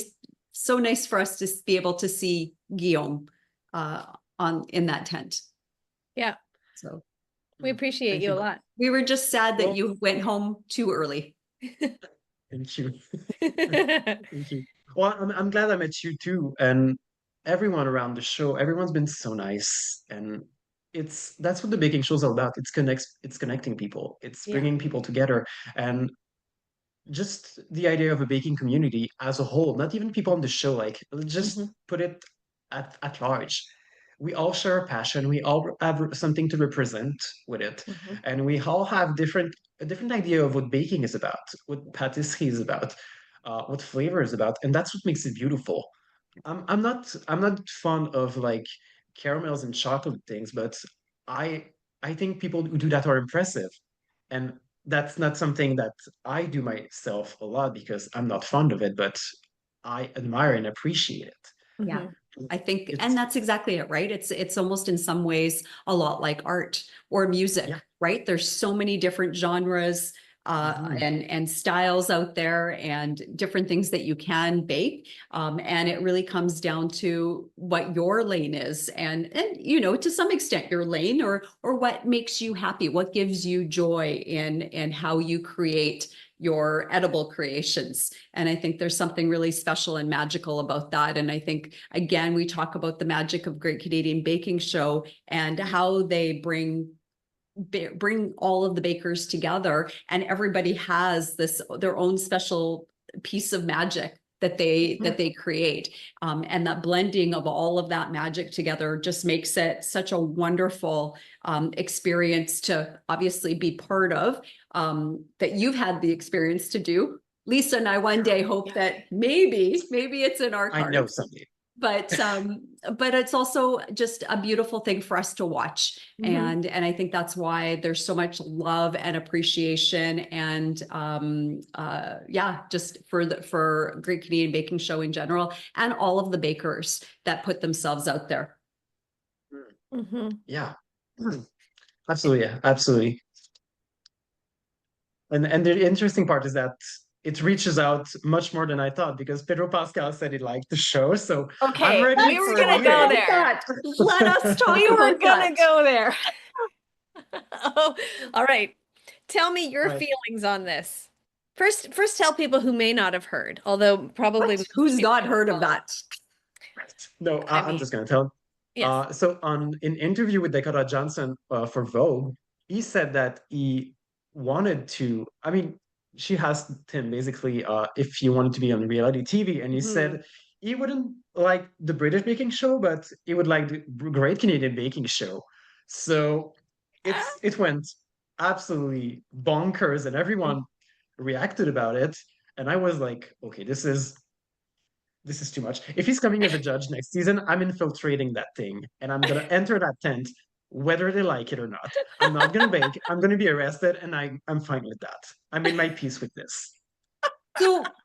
so nice for us to be able to see Guillaume uh on in that tent. Yeah, So we you. appreciate Thank you a you. lot. we were just sad that Well, you went home too early. thank you. Thank you. Well, I'm glad I met you too, and everyone around the show. Everyone's been so nice, and that's what the baking show is all about. It's connecting people. It's Yeah. bringing people together, and just the idea of a baking community as a whole, not even people on the show, like just Hmm. put it at large. We all share a passion, we all have something to represent with it, Hmm. and we all have a different idea of what baking is about, what patisserie is about, what flavor is about, and that's what makes it beautiful. I'm not fond of like caramels and chocolate things, but I I think people who do that are impressive. And that's not something that I do myself a lot because I'm not fond of it, but I admire and appreciate it. Yeah. Hmm. I think, and It's that's exactly it, right? It's almost in some ways a lot like art or yeah. music, right? There's so many different genres Mhm. and styles out there and different things that you can bake. And it really comes down to what your lane is and to some extent your lane or what makes you happy, what gives you joy in how you create your edible creations. And I think there's something really special and magical about that. And I think, again, we talk about the magic of Great Canadian Baking Show and how they bring all of the bakers together and everybody has this their own special piece of magic that they create, and that blending of all of that magic together just makes it such a wonderful experience to obviously be part of, that you've had the experience to do. Lisa and I one day hope that maybe it's in our I know cards, someday. but it's also just a beautiful thing for us to watch, Hmm. and I think that's why there's so much love and appreciation and yeah, just for Great Canadian Baking Show in general and all of the bakers that put themselves out there. Hmm. Yeah. Absolutely, yeah, absolutely. And the interesting part is that it reaches out much more than I thought because Pedro Pascal said he liked the show. So I'm Okay, ready we were for a gonna Talk go meeting. about there. that. Let us talk We were about gonna that. go there. Oh, all right. Tell me your All right. feelings on this. First tell people who may not have heard, although probably What? most Who's people not have. heard of that? No, I I'm mean, just gonna tell. yes. So on an interview with Dakota Johnson for Vogue, he said that he wanted to. I mean, she asked him basically if he wanted to be on reality TV, and he Hmm. said he wouldn't like the British baking show, but he would like the Great Canadian Baking Show. So it went absolutely bonkers, and everyone reacted about it. And I was like, okay, this is too much. If he's coming as a judge next season, I'm infiltrating that thing and I'm gonna enter that tent whether they like it or not. I'm not gonna beg. I'm gonna be arrested, and I'm fine with that. I made my peace with this.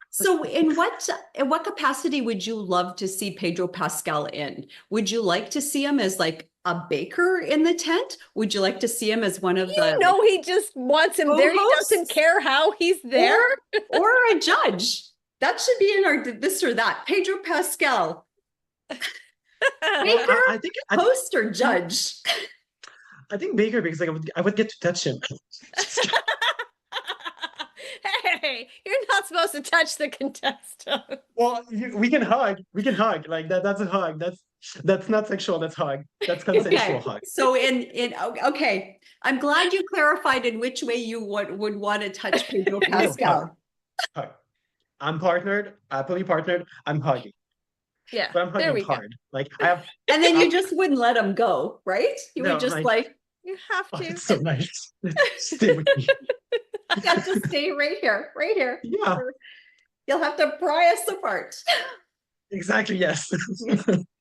So in what capacity would you love to see Pedro Pascal in? Would you like to see him as like a baker in the tent? Would you like to see him as one of the You like know, he just wants him there. He doesn't co-hosts care how he's or there. or a judge? That should be in our this or that. Pedro Pascal, Well, baker, I think host, or judge? I think Baker, because like I would get to touch him. Hey, you're not supposed to touch the contestant. Well, we can hug. We can hug. Like that's a hug. That's not sexual. That's hug. That's consensual Okay, hug. so okay, I'm glad you clarified in which way you would want to touch Pedro No, hug. Pascal. Hug. I'm partnered, happily partnered. I'm hugging, Yeah, but I'm there hugging we go. hard. Like I have. And then Uh, you just wouldn't let him go, right? You no, would just like like, You have oh, to. it's so nice. Stay with me. yeah, just stay right here, right here. Yeah, You'll have to pry us apart. exactly. Yes.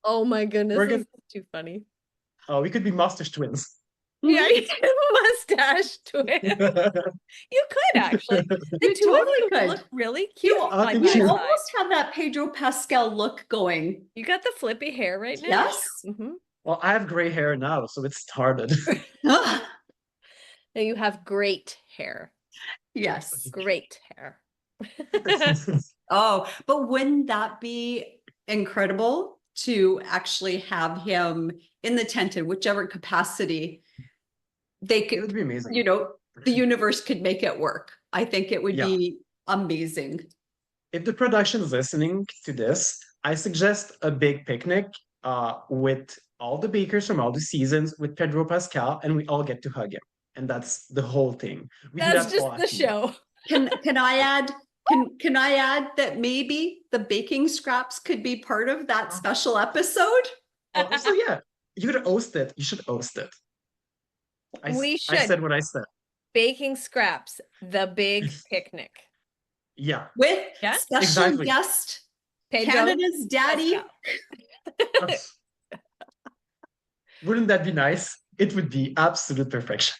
Oh my goodness, We're this gonna. is too funny. Oh, we could be mustache twins. Yeah, you mustache twin. You could actually. The You two of totally you could. look really cute I side think by You you. side. almost have that Pedro Pascal look going. You got the flippy hair right now. Yes. Mm-hmm. Well, I have gray hair now, so it's started. Now you have great hair. Yes. Great hair. Oh, but wouldn't that be incredible to actually have him in the tent in whichever capacity they It would could, be amazing. the universe could make it work. I think it would Yeah. be amazing. If the production is listening to this, I suggest a big picnic with all the bakers from all the seasons with Pedro Pascal, and we all get to hug him. And that's the whole thing. We do That's that just all the afternoon. show. Can I add can I add that maybe the baking scraps could be part of that special episode? Oh, so yeah, you could host it. You should host it. We I said should. what I said. Baking scraps, the big picnic. Yeah, With Yeah? special Exactly. guest Pedro Canada's daddy. Pascal. wouldn't that be nice? It would be absolute perfection.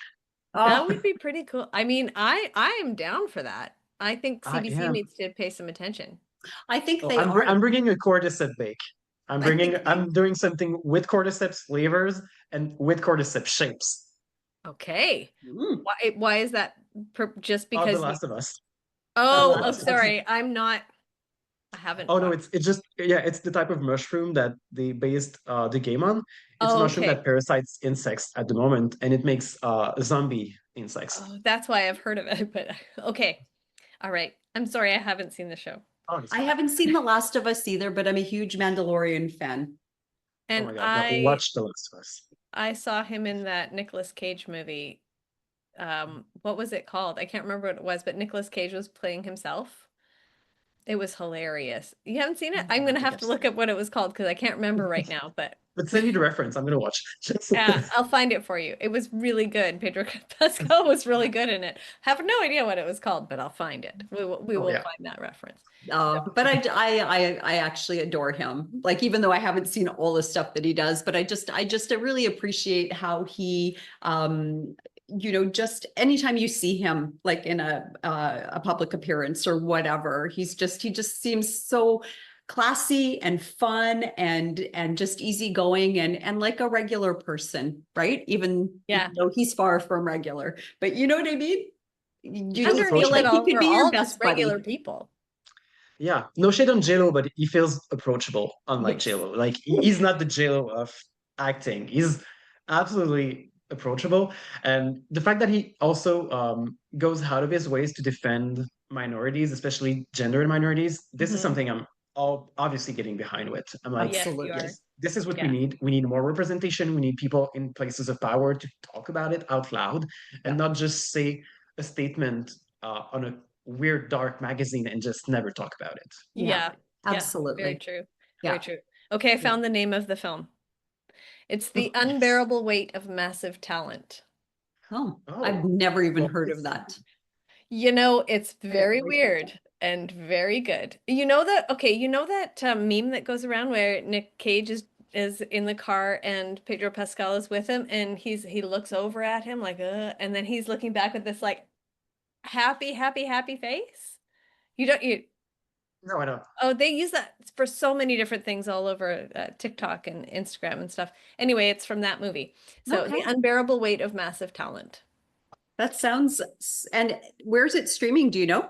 That Oh, would be pretty cool. I mean, I am down for that. I think I CBC am. needs to pay some attention. I think Oh, they are. I'm bringing a cordyceps bake. I think I'm doing something with cordyceps flavors and with cordyceps shapes. Okay. Mm. Why is that just Oh, The because Last of Us. Oh, Oh, sorry. I haven't Oh no, watched. it's just yeah, it's the type of mushroom that they based the game on. It's a Oh, mushroom okay. that parasites insects at the moment, and it makes zombie insects. Oh, that's why I've heard of it, but okay. All right. I'm sorry I haven't seen the show. Oh, it's I fine. haven't seen The Last of Us either, but I'm a huge Mandalorian fan. Oh And my God, no, watch The Last of Us. I saw him in that Nicolas Cage movie. What was it called? I can't remember what it was, but Nicolas Cage was playing himself. It was hilarious. You haven't seen it? I I'm don't gonna think have I've to look seen up what it was called because I can't remember right now, but But send me the reference. I'm gonna watch. yeah, I'll find it for you. It was really good. Pedro Pascal was really good in it. Have no idea what it was called, but I'll find it. We Oh will yeah. find that reference. But I actually adore him. Like, even though I haven't seen all the stuff that he does, but I really appreciate how he just anytime you see him like in a public appearance or whatever, he just seems so classy and fun and just easygoing and like a regular person, right? Even Yeah. though he's far from regular, but you know what I mean? You just Feels feel Underneath like it he all, could we're be your all best just buddy. regular people. Yeah, no shade on JLo, but he feels approachable, unlike Yes. JLo. Like he's not the JLo of acting. He's absolutely approachable, and the fact that he also goes out of his ways to defend minorities, especially gender minorities, this is Mhm. something obviously getting behind it. I'm like, Yes, you Absolutely. are. yes, this is what we Yeah. need. We need more representation. We need people in places of power to talk about it out loud and Yeah. not just say a statement on a weird dark magazine and just never talk about it. Yeah. Yeah. Yeah. Very Absolutely. true. Very Yeah. true. Okay, I Yeah. found the name of the film. It's The Yes. Unbearable Weight of Massive Talent. Oh, I've Oh, never even well, heard of that. It's I gotta very write that down. weird and very good. You know that meme that goes around where Nick Cage is in the car and Pedro Pascal is with him and he looks over at him like and then he's looking back with this like happy, happy, happy face. You don't you no, I don't. Oh, they use that for so many different things all over TikTok and Instagram and stuff. Anyway, it's from that movie. So, The Okay. Unbearable Weight of Massive Talent. That sounds, and where's it streaming? Do you know?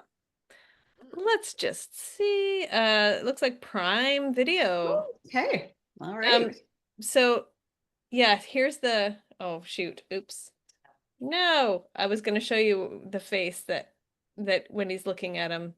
Let's just see. It looks like Prime Video. Okay. All right. Um, so yeah, here's the, oh shoot, oops. No, I was gonna show you the face that when he's looking at him.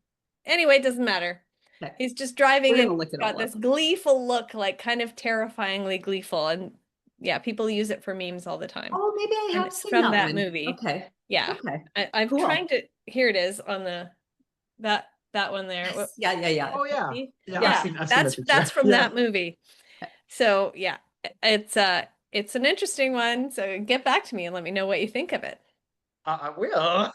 Anyway, it doesn't matter. Okay. He's just We're driving and gonna look he's it got all up. this gleeful look, like kind of terrifyingly gleeful. And yeah, people use it for memes all the time. Oh, maybe I And have it's seen from that that one. movie. Okay. Yeah. Okay. I'm trying Cool. to, here it is on that one there. Yes. Yeah, yeah, yeah. Oh yeah. See? Yeah, Yeah. I've seen the That's picture. from Yeah. that movie. So yeah, it's an interesting one. So get back to me and let me know what you think of it. I will.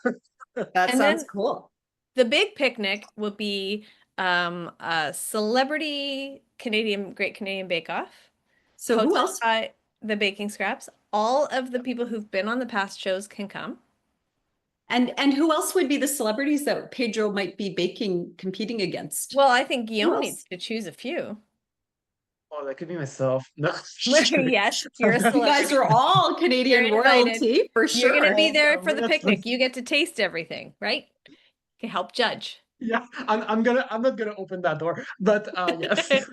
That And sounds then cool. the big picnic will be a celebrity Great Canadian Bake Off, So who hosted else? by the Baking Scraps. All of the people who've been on the past shows can come. And who else would be the celebrities that Pedro might be competing against? Well, I think Who Guillaume else? needs to choose a few. Oh, that could be myself. No, just kidding. Yes, you're a You guys celebrity. are all You're Canadian invited. royalty for You're going to sure. be there I'm for the gonna, picnic. You get to taste everything, right? You can help judge. yeah, I'm not gonna open that door, but yes.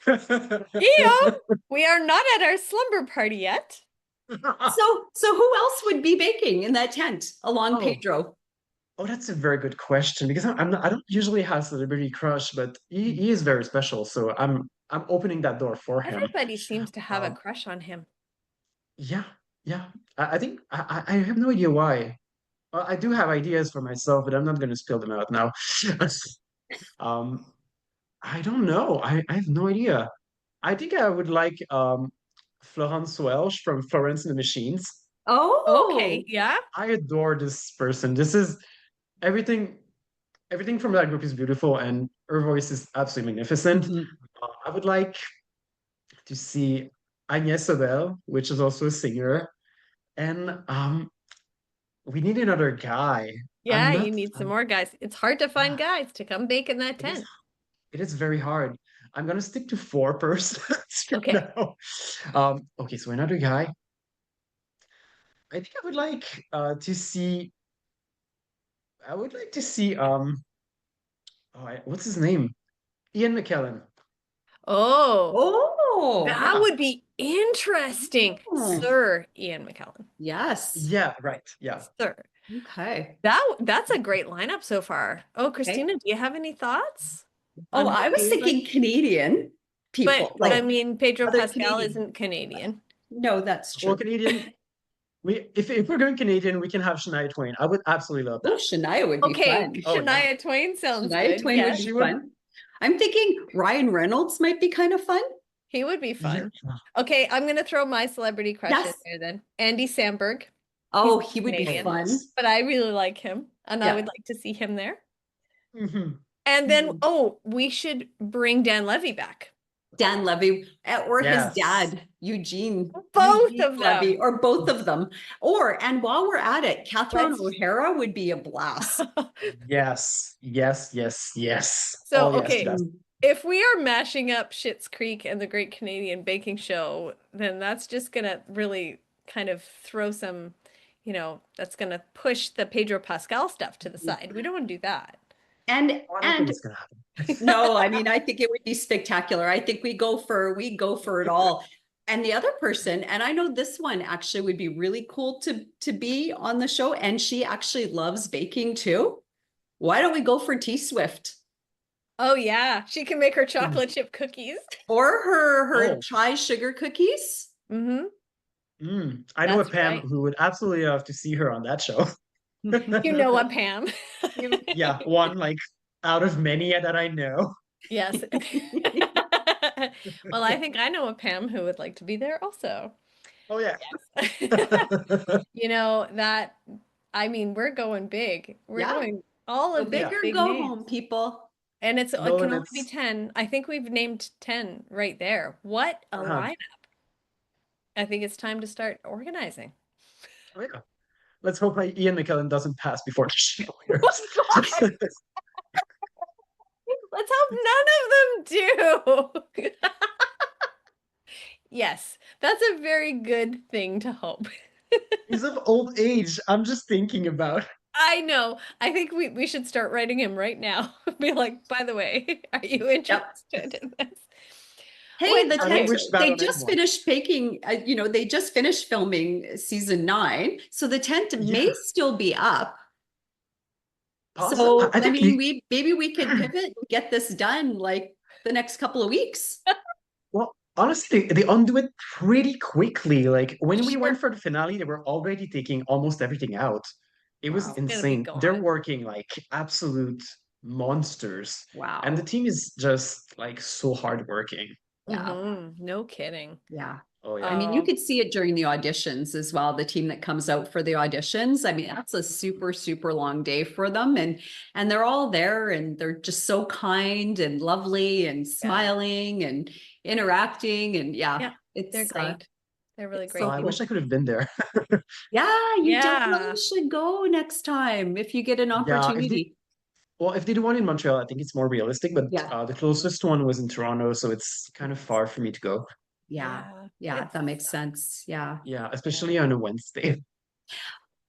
Guillaume, we are not at our slumber party yet. So who else would be baking in that tent along Oh, Pedro? oh, that's a very good question because I don't usually have celebrity crush, but he is very special, so I'm opening that door for him. Everybody seems to have a Um, crush on him. yeah, yeah. I think I have no idea why. I do have ideas for myself, but I'm not going to spill them out now. Um, I don't know. I have no idea. I think I would like Florence Welch from Florence and the Machines. Okay, Oh, yeah. I adore this person. This is everything. Everything from that group is beautiful, and her voice is absolutely magnificent. mhm. I would like to see Agnès Sobel, which is also a singer, and we need another guy. I'm Yeah, you not. need some more guys. It's hard to find guys to come bake in that It is tent. it is very hard. I'm gonna stick to four persons for Okay. now. Okay, so another guy. I think I would like to see. I would like to see what's his name? Ian McKellen. Oh, Oh, that Yeah, would be interesting. oh, Sir Ian McKellen. yes. yeah, right. Yeah. Sir. Okay. That's a great lineup so far. Oh, Okay. Christina, do you have any thoughts Oh, on who I was you would like? thinking Canadian But people, I like mean, Pedro other Pascal Canadian. isn't Canadian. No, that's Well, true. Canadian. We if we're going Canadian, we can have Shania Twain. I would absolutely love Oh, that. Shania would be Okay, fun. Oh yeah, Shania Twain sounds Shania good. Twain would Yes, be she would. fun. I'm thinking Ryan Reynolds might be kind of fun. he would be Yeah. fun. Okay, I'm gonna throw my celebrity crush in Yes. there then. Andy Samberg. He's Oh, not he would be Oh Canadian, fun. yes. but I really like him, and I Yeah. would like to see him there. Hmm. And then, oh, we should bring Dan Levy back. Dan Levy or his Yes. dad, Eugene. Both Eugene of Levy, them. or both of them. And while we're at it, Catherine Let's. O'Hara would be a blast. Yes. Yes. Yes. Yes. So, Oh yes to okay, that. if we are mashing up Schitt's Creek and the Great Canadian Baking Show, then that's just gonna really kind of throw some, that's gonna push the Pedro Pascal stuff to the side. We don't want to do that. And Oh, I don't think and it's gonna happen. no, I mean, I think it would be spectacular. I think we go for it all. And the other person, and I know this one actually would be really cool to be on the show, and she actually loves baking too. Why don't we go for T Swift? Oh yeah, she can make her Mm. chocolate chip cookies. Or her Oh, chai sugar cookies. Mm-hmm. I know a That's Pam right. who would absolutely love to see her on that show. You know what, Pam? Yeah, one like out of many that I know. Yes. Well, I think I know a Pam who would like to be there also. Oh yeah. Yes. You know, that, I mean, we're going big. We're Yeah. going all Go of big these Yeah. or big go names. home, people. And it No can only be limits. 10. I think we've named 10 right there. What a Uh-huh. lineup. I think it's time to start organizing. Oh yeah. Let's hope my Ian McKellen doesn't pass before the show airs. Oh God, let's hope none of them do. Yes, that's a very good thing to hope. He's of old age. I'm just thinking about. I know. I think we should start writing him right now. Be like, by the way, are you Yep. interested in this? Hey, What? the I don't tent, Okay. wish that they on just anyone. finished baking, they just finished filming season 9. So the tent may Yeah, still be up. possible. So, I I think mean, you. we could pivot and get this done like the next couple of weeks. Well, honestly, they undo it pretty quickly. Like when we went Sure. for the finale, they were already taking almost everything out. It was Wow. Gonna be insane. They're gone. working like absolute monsters, and the Wow. team is just like so hardworking. Yeah. No kidding. Yeah. Oh I yeah. mean, you Oh, could see it during the auditions as well. The team that comes out for the auditions. I mean, that's a super, super long day for them. And they're all there and they're just so kind and lovely and yeah. smiling and interacting. And yeah, Yeah, they're great. They're really it's Oh, so great I wish cool. I could have been there. Yeah, you definitely Yeah. should go next time if you get an Yeah, opportunity. if they do one in Montreal, I think it's more realistic, but Yeah. the closest one was in Toronto, so it's kind of far for me to go. Yeah. Yeah. Yeah, It's that makes sense. Yeah. Yeah, yeah. especially on a Wednesday.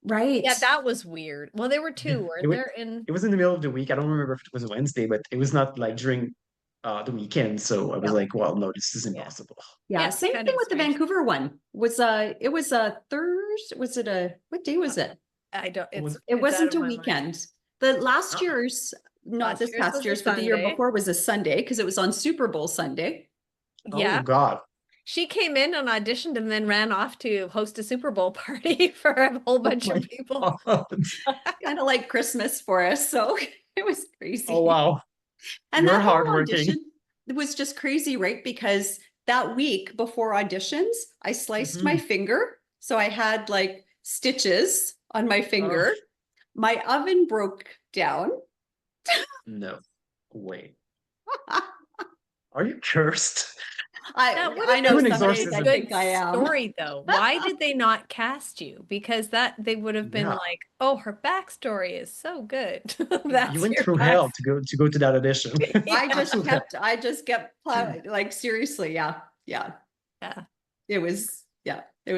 Right. Yeah, that was weird. Well, there were Yeah, two, weren't there? In it was in the middle of the week. I don't remember if it was a Wednesday, but it was not like during the weekend. So I was Yep. like, well, no, this is yeah. impossible. Yeah, Yeah, same kind thing of with the strange. Vancouver one. Was it was a Thursday? Was it a what day Uh, was it? I don't It was It it's out wasn't of a my mind. weekend. The last ah, year's, not Last this year's past was a year's, but the year Sunday. before was a Sunday because it was on Super Bowl Sunday. oh Yeah. God. She came in and auditioned and then ran off to host a Super Bowl party for a whole Oh bunch my of people. God. Kind of like Christmas for us. So it was Oh crazy. wow. And You're that whole hardworking. audition was just crazy, right? Because that week before auditions, I sliced my Mhm. finger. So I had like stitches on my Oh finger. My oven broke down. no. Wait. Are you cursed? That would I have know Do an been some such days a I exorcism. good think I am. story, though. Why did they not cast you? Because that they would have been Yeah. like, oh, her backstory is so good. You That's went your through hell backstory. to go to that audition. Yeah. Absolute hell. I just kept like seriously, yeah, yeah. Yeah. It was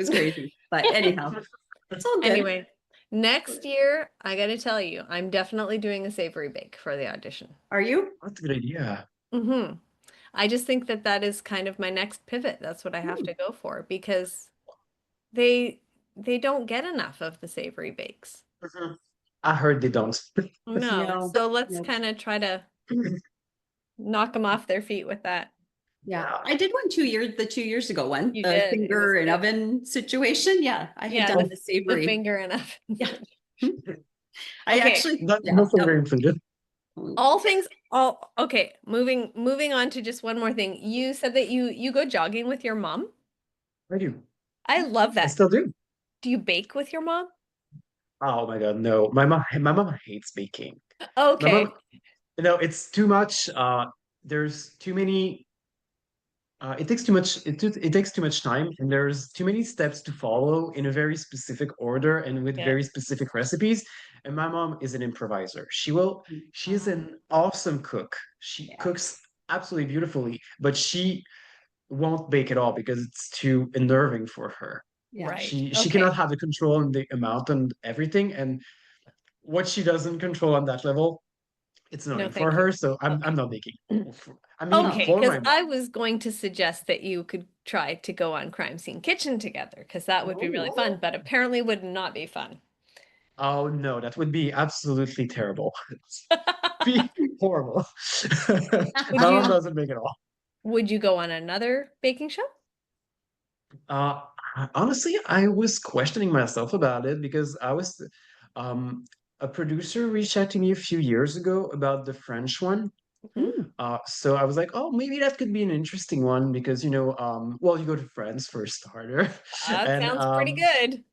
crazy. But anyhow, it's all good. Anyway, next year, I gotta tell you, I'm definitely doing a savory bake for the audition. Are you? That's a good idea. I just think that that is kind of my next pivot. That's what I have Hmm. to go for because they they don't get enough of the savory bakes. Mhm. I heard they don't. No. No, So let's no. kind of try to knock them off their feet with that. Yeah, Yeah. I did one 2 years, the 2 years ago one, You the did. It was finger and good. oven situation. Yeah, I had Yeah, done the the savory. finger enough. Yeah. I Okay. actually, Not, yeah, no no. finger included. All things all okay. Moving on to just one more thing. You said that you go jogging with your mom. I do. I love I that. still do. Do you bake with your mom? Oh my God, no. My mom hates baking. My Okay. mom, no, it's too much. There's too many. It takes too much. It takes too much time, and there's too many steps to follow in a very specific order and with Yeah. very specific recipes. And my mom is an improviser. She will. She is Oh, an awesome cook. She yeah, cooks absolutely beautifully, but she won't bake at all because it's too unnerving for her. yeah. Right. She Okay. cannot have the control on the amount and everything, and what she doesn't control on that level, it's No, annoying for thank you. her. So I'm Okay. not making. I mean, No. Okay, for because my mom. I was going to suggest that you could try to go on Crime Scene Kitchen together, because that would be really Oh, fun, but apparently would not be fun. Oh no, that would be absolutely terrible. horrible. Would My mom you doesn't make it all. would you go on another baking show? Uh, Honestly, I was questioning myself about it because um, a producer reached out to me a few years ago about the French one. Hmm. So I was like, oh, maybe that could be an interesting one because, well, you go to France for a starter. That And sounds pretty good.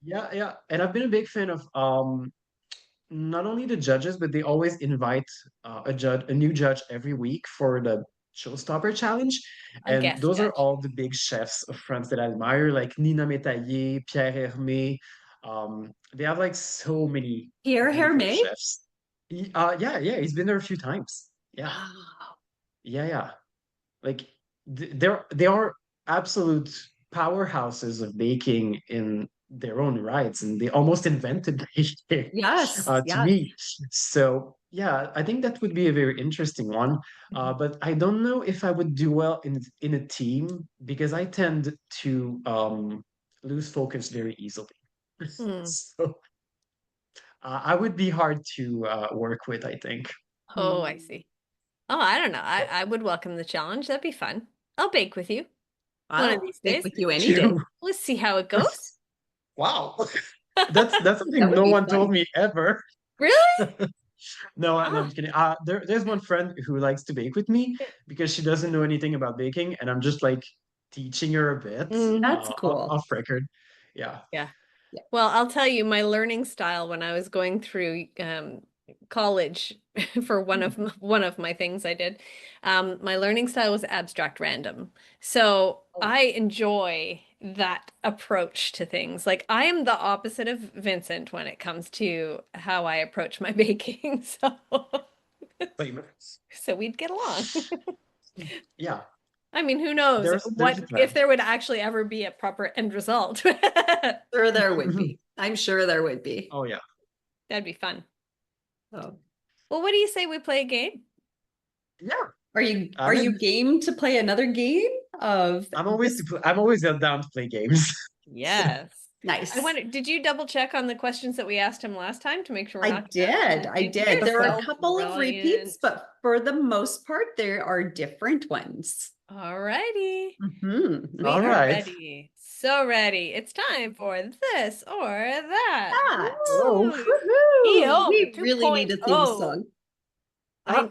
yeah, yeah. And I've been a big fan of not only the judges, but they always invite a new judge every week for the Showstopper Challenge. A And guest those are judge. all the big chefs of France that I admire, like Nina Métailler, Pierre Hermé. They have like so many Pierre beautiful Hermé? chefs. Yeah, yeah, he's been there a few times. Yeah, Wow. yeah, yeah. Like they are absolute powerhouses of baking in their own rights, and they almost invented baking Yes, to yes. me. So yeah, I think that would be a very interesting one. Mhm. But I don't know if I would do well in a team because I tend to lose focus very easily. Hmm. So I would be hard to work with, I think. Oh, I Hmm. see. Oh, I don't know. I would welcome the challenge. That'd be fun. I'll bake with you one of I'll these bake days. with you any day. You, Let's see how it goes. wow. That's That something would no be one told fun. me ever. Really? No, no, I'm Ah, just kidding. There's one friend who likes to bake with me because she doesn't know anything about baking, and I'm just like teaching her a bit That's cool. off record. Yeah. yeah. Yeah. Well, I'll tell you my learning style when I was going through college for one of my things I did. My learning style was abstract random. So Oh, I enjoy that approach to things. Like I am the opposite of Vincent when it comes to how I approach my baking. Famous. So we'd get along. Yeah. I mean, who knows There's a what if plan. there would actually ever be a proper end result. sure there would be. I'm sure there would be. Oh yeah. That'd be fun. Oh. Well, what do you say we play a game? Yeah. Are I'm you in. game to play another game of this? I'm always down to play games. Yes. I Nice. wonder, did you double check on the questions that we asked him last time to make sure we're I not gonna did. do the I same? did. You're There are a so couple of repeats, brilliant. but for the most part, there are different ones. All righty. We All are right. ready. So ready. It's time for this or that. That. Oh. Woo! Woohoo! EO We really need a theme 2.0. song. Ah,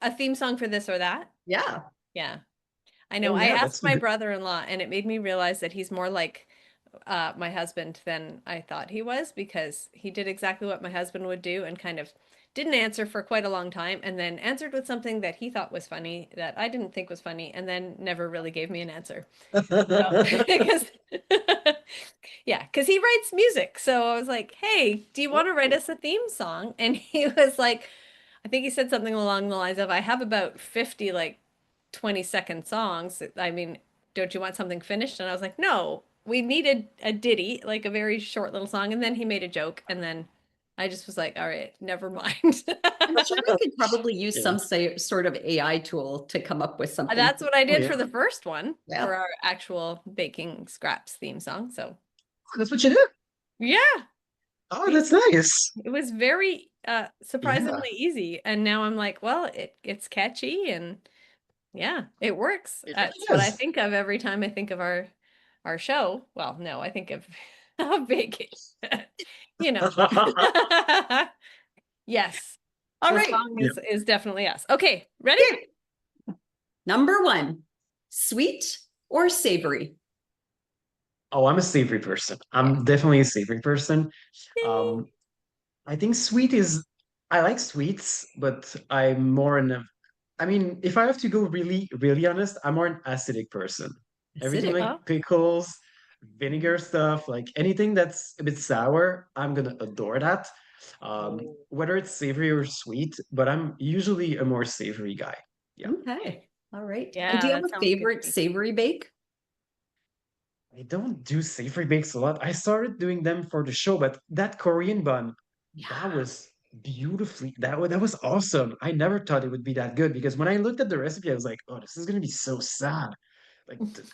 I a theme song for this or that? Yeah. Yeah. I know. oh I yeah, asked that's a my good. brother-in-law and it made me realize that he's more like my husband than I thought he was because he did exactly what my husband would do and kind of didn't answer for quite a long time and then answered with something that he thought was funny that I didn't think was funny and then never really gave me an answer. So, because yeah, because he writes music. So I was like, hey, do you want to write Oh. us a theme song? And he was like, I think he said something along the lines of, I have about 50 like 20-second songs. I mean, don't you want something finished? And I was like, no, we needed a ditty, like a very short little song. And then he made a joke. And then I just was like, all right, never mind. I'm sure we could probably use Yeah. some sort of AI tool to come up with something. That's what I Oh did yeah. for the first one Yeah. for our actual Baking Scraps theme song. So That's what you do. yeah, Oh, that's nice. it was very Yeah. surprisingly easy. And now I'm like, well, it's catchy and yeah, it works. It That's really what I is. think of every time I think of our show. Well, no, I think of of baking. You know. Yes, All the right. song Yeah. is definitely us. Okay, ready? Okay. Number one, sweet or savory? Oh, I'm a savory person. Yeah. I'm definitely a savory person. Ding. Um, I think I like sweets, but I'm more in a, I mean, if I have to go really, really honest, I'm more an acidic person. Everything Acidic. Oh, like pickles, vinegar stuff, like anything that's a bit sour, I'm gonna adore that. oh. Whether it's savory or sweet, but I'm usually a more savory guy. Yeah. Okay. All right. And do Yeah, you that have a sounds good to favorite me. savory bake? I don't do savory bakes a lot. I started doing them for the show, but that Korean bun, that Yeah. was that was awesome. I never thought it would be that good because when I looked at the recipe, I was like, oh, this is gonna be so sad. Like the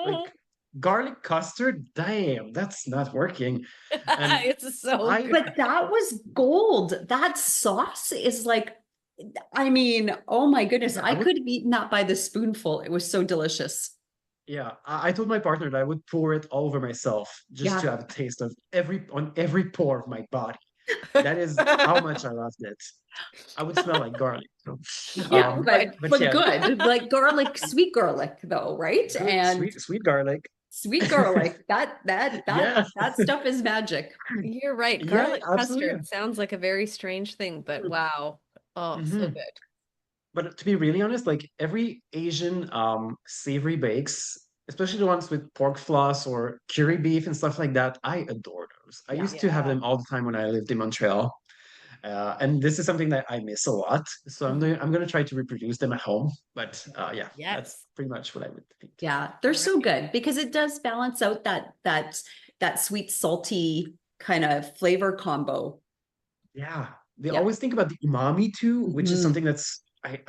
like garlic custard, damn, that's not working. And It's so I good. But that was gold. That sauce is like I mean, oh my goodness, Yeah, I could have eaten that by the spoonful. It was so delicious. yeah, I told my partner that I would pour it all over myself just to Yeah. have a taste of every pore of my body. That is how much I loved it. I would smell like garlic. So, Yeah, Good. but but yeah, good. Like garlic, sweet garlic though, right? good And sweet garlic. sweet garlic. Yeah, That stuff is magic. You're right. yeah, Garlic absolutely. custard sounds like a very strange thing, but wow. Oh, so Hmm. good. But to be really honest, like every Asian savory bakes, especially the ones with pork floss or curry beef and stuff like that, I adore those. I Yeah. used to have Yeah. them all the time when I lived in Montreal. And this is something that I miss a lot. So Mhm. I'm gonna try to reproduce them at home. But yeah, that's Yes. pretty much what I would think. Yeah, they're All so right. good because it does balance out that sweet salty kind of flavor combo. Yeah. They Yeah. always think about the umami too, which is Mhm. something that's really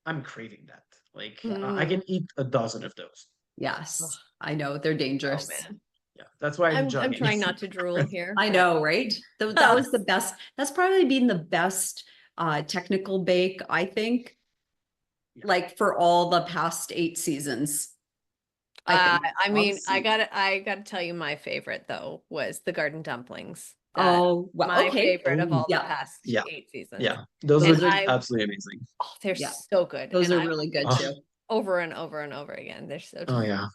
I'm craving that. Like I Mm. can eat a dozen of those. Oh, Yes, I know they're oh, dangerous. man. Yeah, that's why I do I'm jogging. trying not to drool here, I but know, right? That was the best. That's probably been the best technical bake, I think, Yeah. like for all the past 8 seasons. I think. I mean, Honestly, I gotta tell you, my favorite though was the garden dumplings. That Oh, well, my okay. favorite of oh all the Yeah, past yeah, 8 seasons. yeah. Those And those look are, absolutely amazing. oh, they're yeah, so good. those And are I really good Oh, too. over and over and over again. They're so oh delicious. yeah.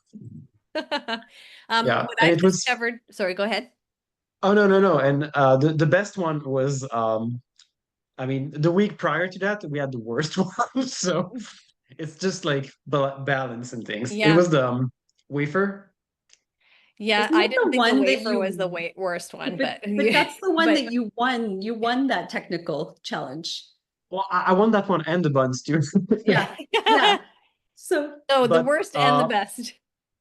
Yeah. What And I've it was discovered, sorry, go ahead. oh no. And the best one was I mean the week prior to that we had the worst one. So it's just like balance and things. It Yeah. was the wafer. Yeah, Isn't I that didn't the think the one that wafer was the you, worst one, but but but that's the one but that you won. You won that technical challenge. Well, I want that one and the buns too. Yeah. Yeah. So so the But worst and the best.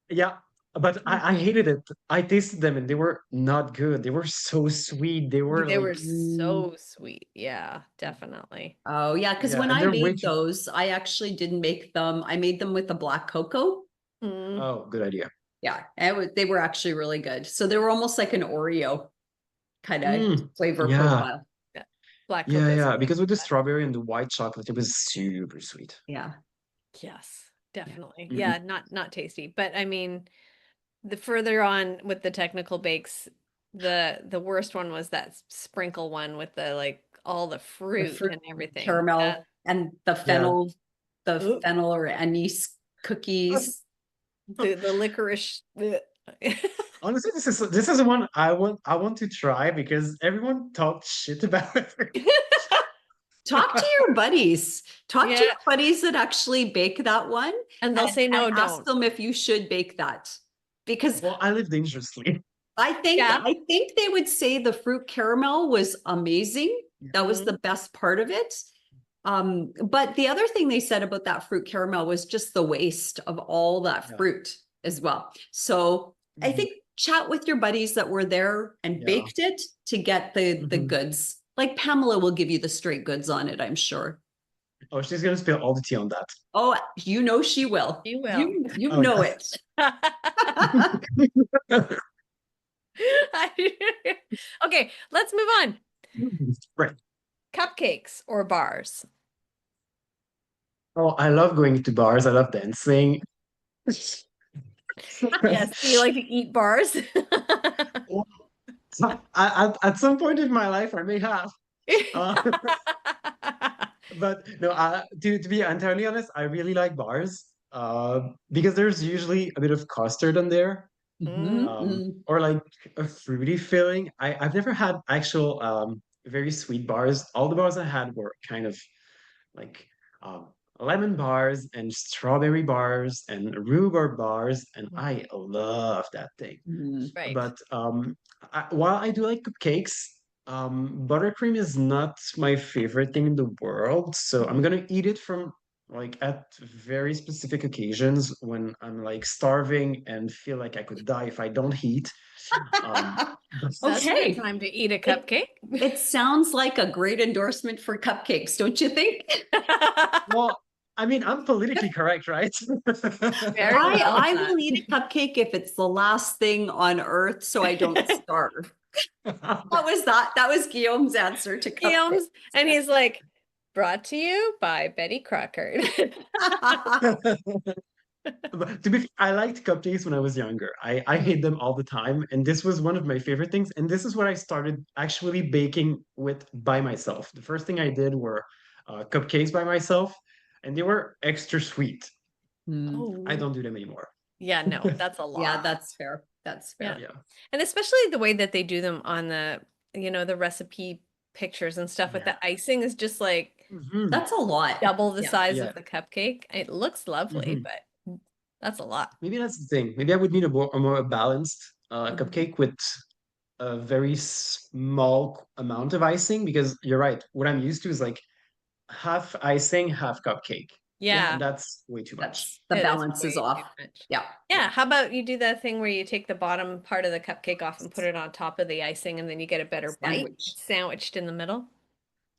yeah, but I hated it. I tasted them and they were not good. They were so sweet. They were They were like, so sweet. Yeah, definitely. oh yeah, because yeah, when and I they're way made too. those, I actually didn't make them. I made them with the black cocoa. Mm, Oh, good idea. Yeah, they were actually really good. So they were almost like an Oreo kind of Mm, flavor yeah, profile. yeah. Black yeah, cocoa is yeah. really Because with the good. strawberry and the white chocolate, it was super sweet. Yeah. Yes, Yeah. definitely. Mm-mm. Yeah, not tasty. But I mean, the further on with the technical bakes, the worst one was that sprinkle one with the like all the The fruit fruit and everything. caramel and Yeah. the Oop, fennel or anise cookies. the licorice. Ugh. Honestly, this is one I want to try because everyone talked shit about it. Talk to your buddies. Talk to Yeah, your buddies that actually bake that one and they'll say and no, ask don't. them if you should bake that. Because Well, I live dangerously. Yeah. I think they would say the fruit caramel was amazing. That was Mhm. the best part of it. But the other thing they said about that fruit caramel was just the waste of all that Yeah. fruit as well. So I Mhm. think chat with your buddies that were there and Yeah. baked it to get the Mhm. goods. Like Pamela will give you the straight goods on it, I'm sure. Oh, she's gonna spill all the tea on that. Oh, you know she will. You will. You Oh know yeah. it. Okay, let's move on. Right. Cupcakes or bars? Oh, I love going to bars. I love dancing. Yes, do you like to eat bars? Well, at some point in my life, I may have. Uh, but no, to be entirely honest, I really like bars. Because there's usually a bit of custard on there, Mhm. or like a fruity filling. I've never had actual very sweet bars. All the bars I had were kind of like um, lemon bars and strawberry bars and rhubarb bars, and I love that thing. Mhm. Right. But while I do like cupcakes, buttercream is not my favorite thing in the world. So I'm gonna eat it from like at very specific occasions when I'm like starving and feel like I could die if I don't eat. Um, That's a good Okay. time to eat a It cupcake. it sounds like a great endorsement for cupcakes, don't you think? well, I mean, I'm politically correct, right? Very well I done. will eat a cupcake if it's the last thing on earth so I don't starve. That was Guillaume's answer to cupcakes. Guillaume's, and he's like, Brought to you by Betty Crocker. But to be, I liked cupcakes when I was younger. I hate them all the time, and this was one of my favorite things. And this is what I started actually baking with by myself. The first thing I did were cupcakes by myself, and they were extra sweet. Hmm. I Oh, don't do them anymore. yeah, no, that's a Yeah, lot. that's fair. That's Yeah. fair. Yeah, And especially the way that they do them on the, the recipe pictures and stuff with yeah. the icing is just like Hmm. That's a lot. double the Yeah. size Yeah. of the cupcake. It looks lovely, Hmm. but that's a lot. Maybe that's the thing. Maybe I would need a more balanced Mhm. cupcake with a very small amount of icing because you're right. What I'm used to is like half icing, half cupcake. Yeah, And Yeah, that's way too much. that's the it is balance is way too off. much. Yeah. Yeah, Yeah. how about you do that thing where you take the bottom part of the cupcake off and put it on top of the icing and then you get a better bite Sandwich. sandwiched in the middle?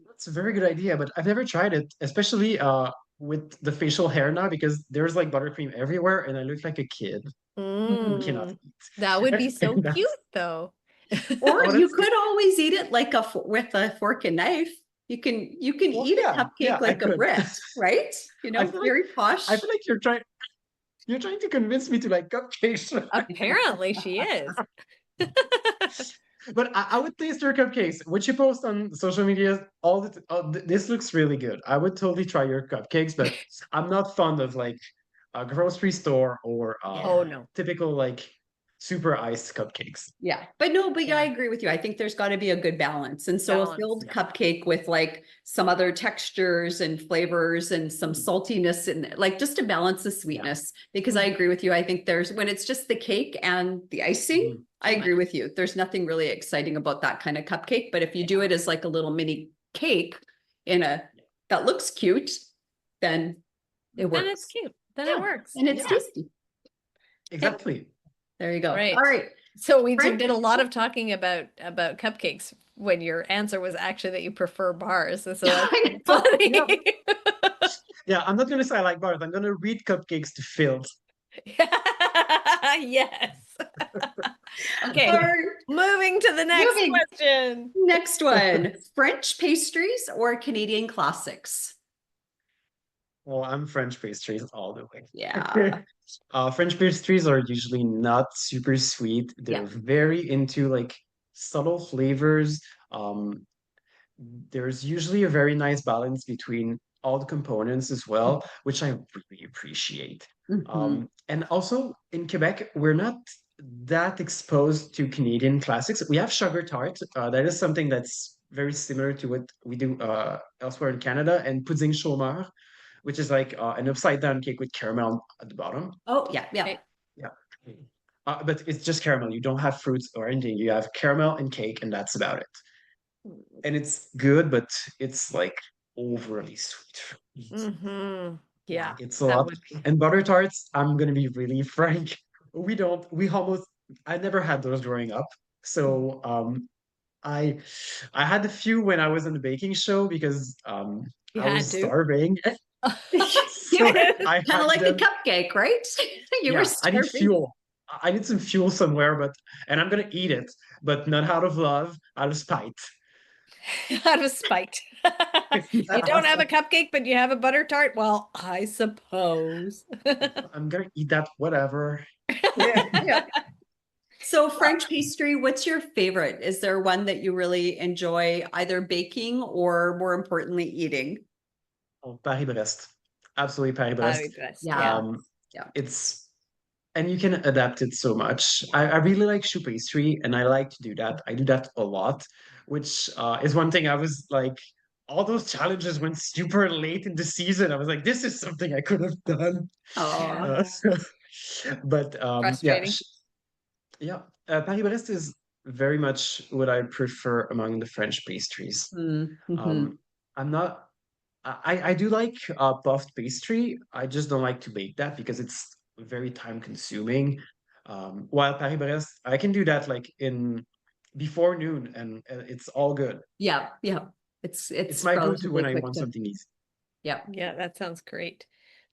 That's a very good idea, but I've never tried it, especially with the facial hair now because there's like buttercream everywhere and I look like a kid who Mhm. cannot Mm, that would eat. be so And cute that's though. Or oh you that's could always eat it like with a fork and knife. You can well eat a yeah, cupcake I like a could. Brit, right? I feel like Very I posh. feel like you're trying to convince me to like cupcakes. Apparently she is. But I would taste your cupcakes. What you post on social media, this looks really good. I would totally try your cupcakes, but I'm not fond of like a grocery store or Oh Yeah. no. typical like super iced cupcakes. Yeah. But no, but yeah, I Yeah. agree with you. I think there's got to be a good balance. And so a Balance. filled Yeah. cupcake with like some other textures and flavors and some Mm. saltiness and like just to balance the Yeah. sweetness. Because I Mhm. agree with you. I think there's when it's just the cake and the icing, Mhm. I Too agree much. with you. There's nothing really exciting about that kind of cupcake. But if you do Yeah. it as like a little mini cake in a that looks cute, then it Then it's works. cute. Then it Yeah. works. And it's Yeah, Yeah. tasty. Okay. exactly. There you go. All Right. right. So we French. did a lot of talking about cupcakes when your answer was actually that you prefer bars. So that's I know. Yeah. funny. Yeah, I'm not gonna say I like bars. I'm gonna read cupcakes to Phil. Yes. All Okay. right. Moving to the next Moving. question. Next one. French pastries or Canadian classics? Well, I'm French pastries all the Yeah. way. French pastries are usually not super sweet. Yeah. They're very into like subtle flavors. Um, there's usually a very nice balance between all the components as well, which I really appreciate. Mhm. And also in Quebec, we're not that exposed to Canadian classics. We have sugar tart. That is something that's very similar to what we do elsewhere in Canada, and pudding chômeur, which is like an upside down cake with caramel at the bottom. Oh, yeah. Yeah. Okay. Yeah. But it's just caramel. You don't have fruits or anything. You have caramel and cake, and that's about it. And it's good, but it's like overly sweet for me. Mm-hmm. Yeah, Yeah, it's a that lot. would be. And butter tarts, I'm gonna be really frank. We almost, I never had those growing up. So I I had a few when I was on the baking show because You I was had to. starving. You So were I kind of had like a them. cupcake, right? You were Yeah, I need starving. fuel. I need some fuel somewhere, but and I'm gonna eat it, but not out of love, out of spite. Out of spite. You don't have a cupcake, but you have a butter tart? Well, I suppose. I'm gonna eat that, whatever. Yeah. Yeah. So French pastry, what's your favorite? Is there one that you really enjoy either baking or more importantly eating? Oh, Paris-Brest. Absolutely Very Paris-Brest. best. Yeah. Yeah. Um, Yeah. it's and you can adapt it so much. I really like choux pastry, and I like to do that. I do that a lot, which is one thing I was like, all those challenges went super late in the season. I was like, this is something I could have done. Oh. Uh, but yeah, Frustrating. yeah. Paris-Brest is very much what I prefer among the French pastries. Mm-hmm. Um, I'm not. I do like puffed pastry. I just don't like to bake that because it's very time consuming. While Paris-Brest, I can do that like in before noon, and it's all good. Yeah. Yeah. It's It's my go-to relatively when I quick want to. something easy. Yeah. Yeah, that sounds great.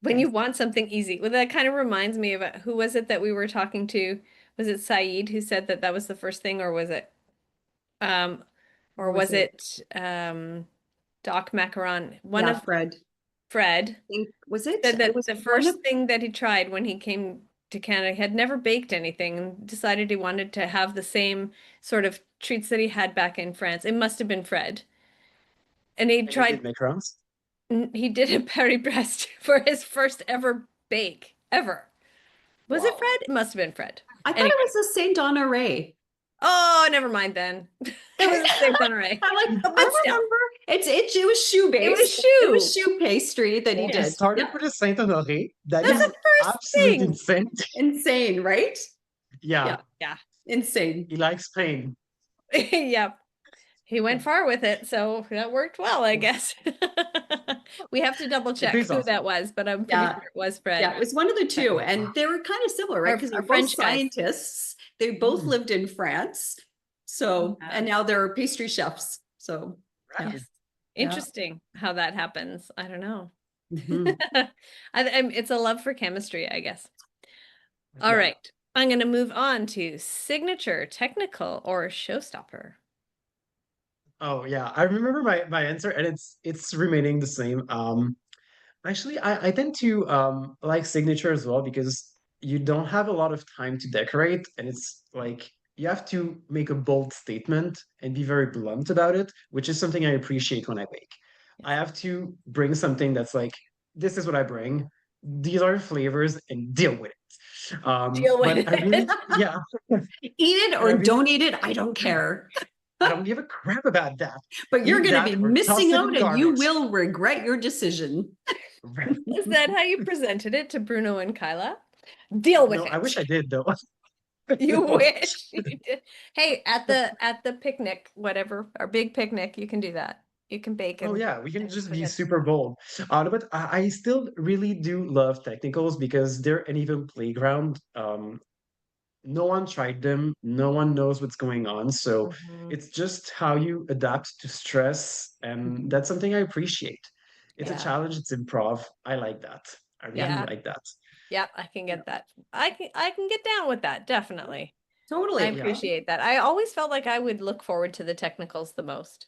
When Okay. you want something easy, well, that kind of reminds me of who was it that we were talking to? Was it Saeed who said that that was the first thing, um, What or was was it? it Doc Macaron, one Yeah, of Fred. Fred, Was it? said It that was the one of first thing that he tried when he came to Canada, he had never baked anything and decided he wanted to have the same sort of treats that he had back in France. It must have been Fred. And he And he tried, did macarons. he did a Paris Brest for his first ever bake, ever. Was it Wow. Fred? It must have been Fred. I thought Anyway. it was a Saint Honoré. Oh, never mind then. It was the same Honoré. I'm like, But I still, remember it was shoe it was based. It was shoe. shoe pastry that he Well, he did. started Yeah. with a Saint Honoré. That That's is the first absolutely thing. insane. Insane, right? Yeah, Yeah. Yeah. Insane. he likes pain. Yep. He went far with it, so that worked well, I guess. We have to double It check pays who off. that was, but I'm pretty Yeah. sure it was Yeah, Fred. it was one of the two. And they were kind of similar, right? Because Our they're both French guys. scientists. They both Mm, lived in France. So, Yeah. and now they're pastry chefs. So, yeah. right. Interesting how that happens. I don't know. Mhm. It's a love for chemistry, I guess. All Yeah. right. I'm going to move on to signature, technical, or showstopper. Oh yeah, I remember my answer, and it's remaining the same. Actually, I tend to like signature as well because you don't have a lot of time to decorate, and it's like you have to make a bold statement and be very blunt about it, which is something I appreciate when I bake. I have to bring something that's like, this is what I bring, these are the flavors, and deal with it. Deal with But I really, it. yeah, Eat it and I or really, don't eat it. I don't care. I don't give a crap about that. But you're Eat going to be that or toss missing it in out and you garbage. will regret your decision. Is that how you presented it to Bruno and Kyla? Deal with No, I wish I it. did though. You No. wish you did. Hey, at the picnic, whatever, our big picnic, you can do that. You can bake Oh yeah, we can and just be present. super bold. But I still really do love technicals because they're an even playground. No one tried them, no one knows what's going on. So Mhm. it's just how you adapt to stress, and Mhm. that's something I appreciate. It's a Yeah. challenge, it's improv. I like that. I really Yeah. like that. Yeah, I can Yeah. get that. I can get down with that, definitely. I Totally. Yeah. appreciate that. I always felt like I would look forward to the technicals the most.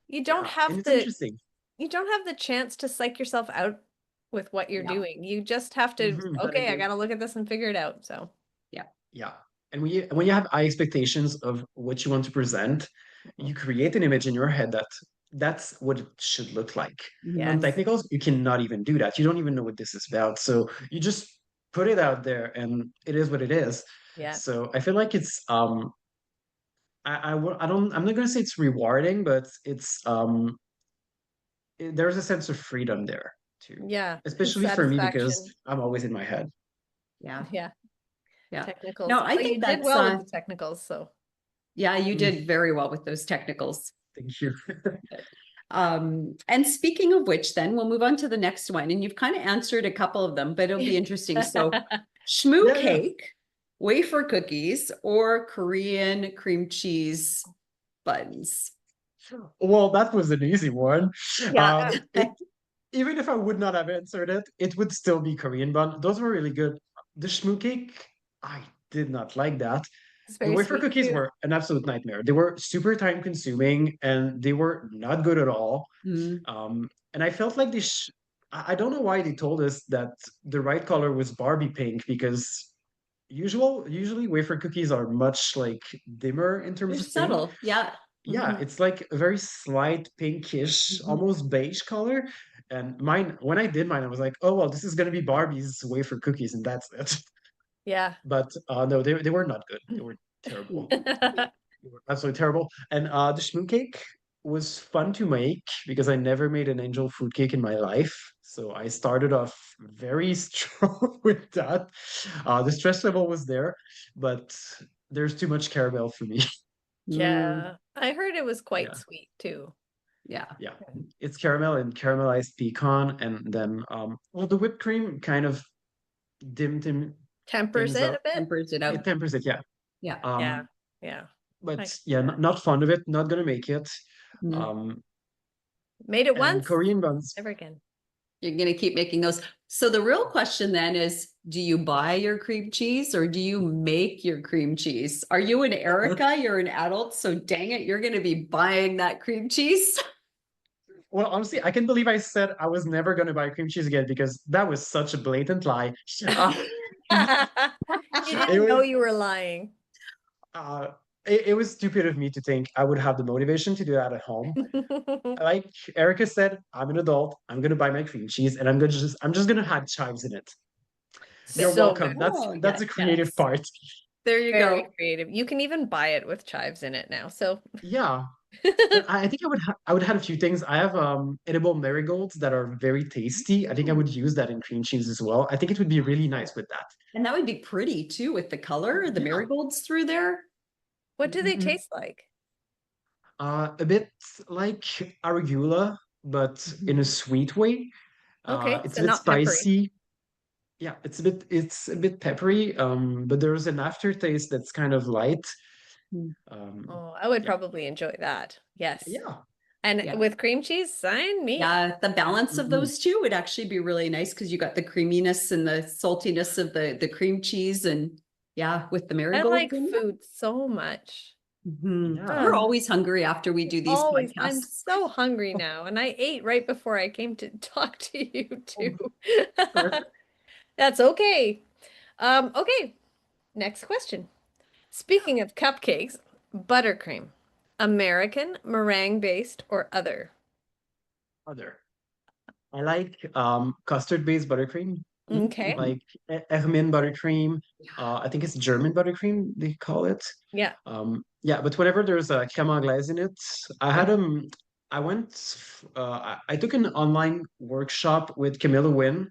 You don't Yeah. And have it's the interesting. you don't have the chance to psych yourself out with what you're Yeah. doing. You just have to, Mhm. Gotta okay, I do. gotta look at this and figure it out. So, Yeah. Yeah. And when you have high expectations of what you want to present, mhm. you create an image in your head that that's what it should look like. On Mhm. Yes. technicals, you cannot even do that. You don't even know what this is about. So you just put it out there and it is what it is. Yeah. So I feel like it's I don't I'm not gonna say it's rewarding, but it's there's a sense of freedom there too. Yeah. And Especially for me because satisfaction. I'm always in my head. Yeah. Yeah. Yeah. Technicals. No, I Well, you think did that's well with the technicals, so yeah, you Mm, did very well with those technicals. thank you. And speaking of which, then we'll move on to the next one. And you've kind of answered a couple of them, but it'll be interesting. So, shmoo Yeah, yeah. cake, wafer cookies, or Korean cream cheese buns. Well, that was an easy one. Yeah. It even if I would not have answered it, it would still be Korean bun. Those were really good. The shmoo cake, I did not like that. it's The very wafer sweet cookies too. were an absolute nightmare. They were super time consuming and they were not good at all. Mm. And I felt like I don't know why they told us that the right color was Barbie pink because usually wafer cookies are much like dimmer in They're terms of pink. subtle. Yeah. Yeah, Mhm. it's like a very slight pinkish, Mhm. almost beige color. And mine, when I did mine, I was like, oh, well, this is going to be Barbie's wafer cookies, and that's it. Yeah. But no, they were not good. They were terrible. They were absolutely terrible. And the shmoo cake was fun to make because I never made an angel food cake in my life. So I started off very strong with that. The stress level was there, but there's too much caramel for me. Mm. Yeah. I heard it was quite Yeah. sweet too. Yeah. Yeah, it's caramel and caramelized pecan, and then well, the whipped cream kind of dim Tempers things it up. a bit. Tempers it It out. tempers it, yeah. Yeah. Yeah. Um, Yeah. I but can see yeah, that. not fond of it. Not gonna make it. Mm. Um, Made it and once, Korean buns. never again. You're going to keep making those. So the real question then is, do you buy your cream cheese or do you make your cream cheese? Are you an Erica? You're an adult, so dang it, you're going to be buying that cream cheese. Well, honestly, I can't believe I said I was never going to buy cream cheese again because that was such a blatant lie. Uh, You it didn't know was you were lying. uh, it was stupid of me to think I would have the motivation to do that at home. Like Erica said, I'm an adult. I'm going to buy my cream cheese, and I'm just going to add chives in it. You're So welcome. good. Oh, That's yes, the creative yes. part. There you Very go. creative. You can even buy it with chives in it now. So Yeah. But I think I would have a few things. I have edible marigolds that are very tasty. I think I Ooh. would use that in cream cheese as well. I think it would be really nice with that. And that would be pretty too with the color, the Yeah. marigolds through there. what do they Mhm. taste like? A bit like arugula, but in a sweet way. Okay, It's so a bit not peppery. spicy. Yeah, it's a bit peppery. But there's an aftertaste that's kind of light. Mm. Oh, I would Yeah. probably enjoy that. Yes. Yeah. And Yeah. with cream cheese, sign me up. Yeah, the balance of Mhm. those two would actually be really nice because you got the creaminess and the saltiness of the cream cheese and yeah, with the I marigolds like in there. food so much. We're Yeah. Ugh. always hungry after we do these Always. I'm podcasts. so hungry now, and I ate right before I came to talk to you too. Perfect. That's okay. Okay, next question. Speaking of cupcakes, buttercream, American, meringue based, or other? Other. I like custard-based buttercream, Okay. Mhm. like Ermin buttercream. I think it's German buttercream they call it. Yeah. Yeah, but whenever there's a crème anglaise in it, I had Yeah. I went I took an online workshop with Camilla Wynn,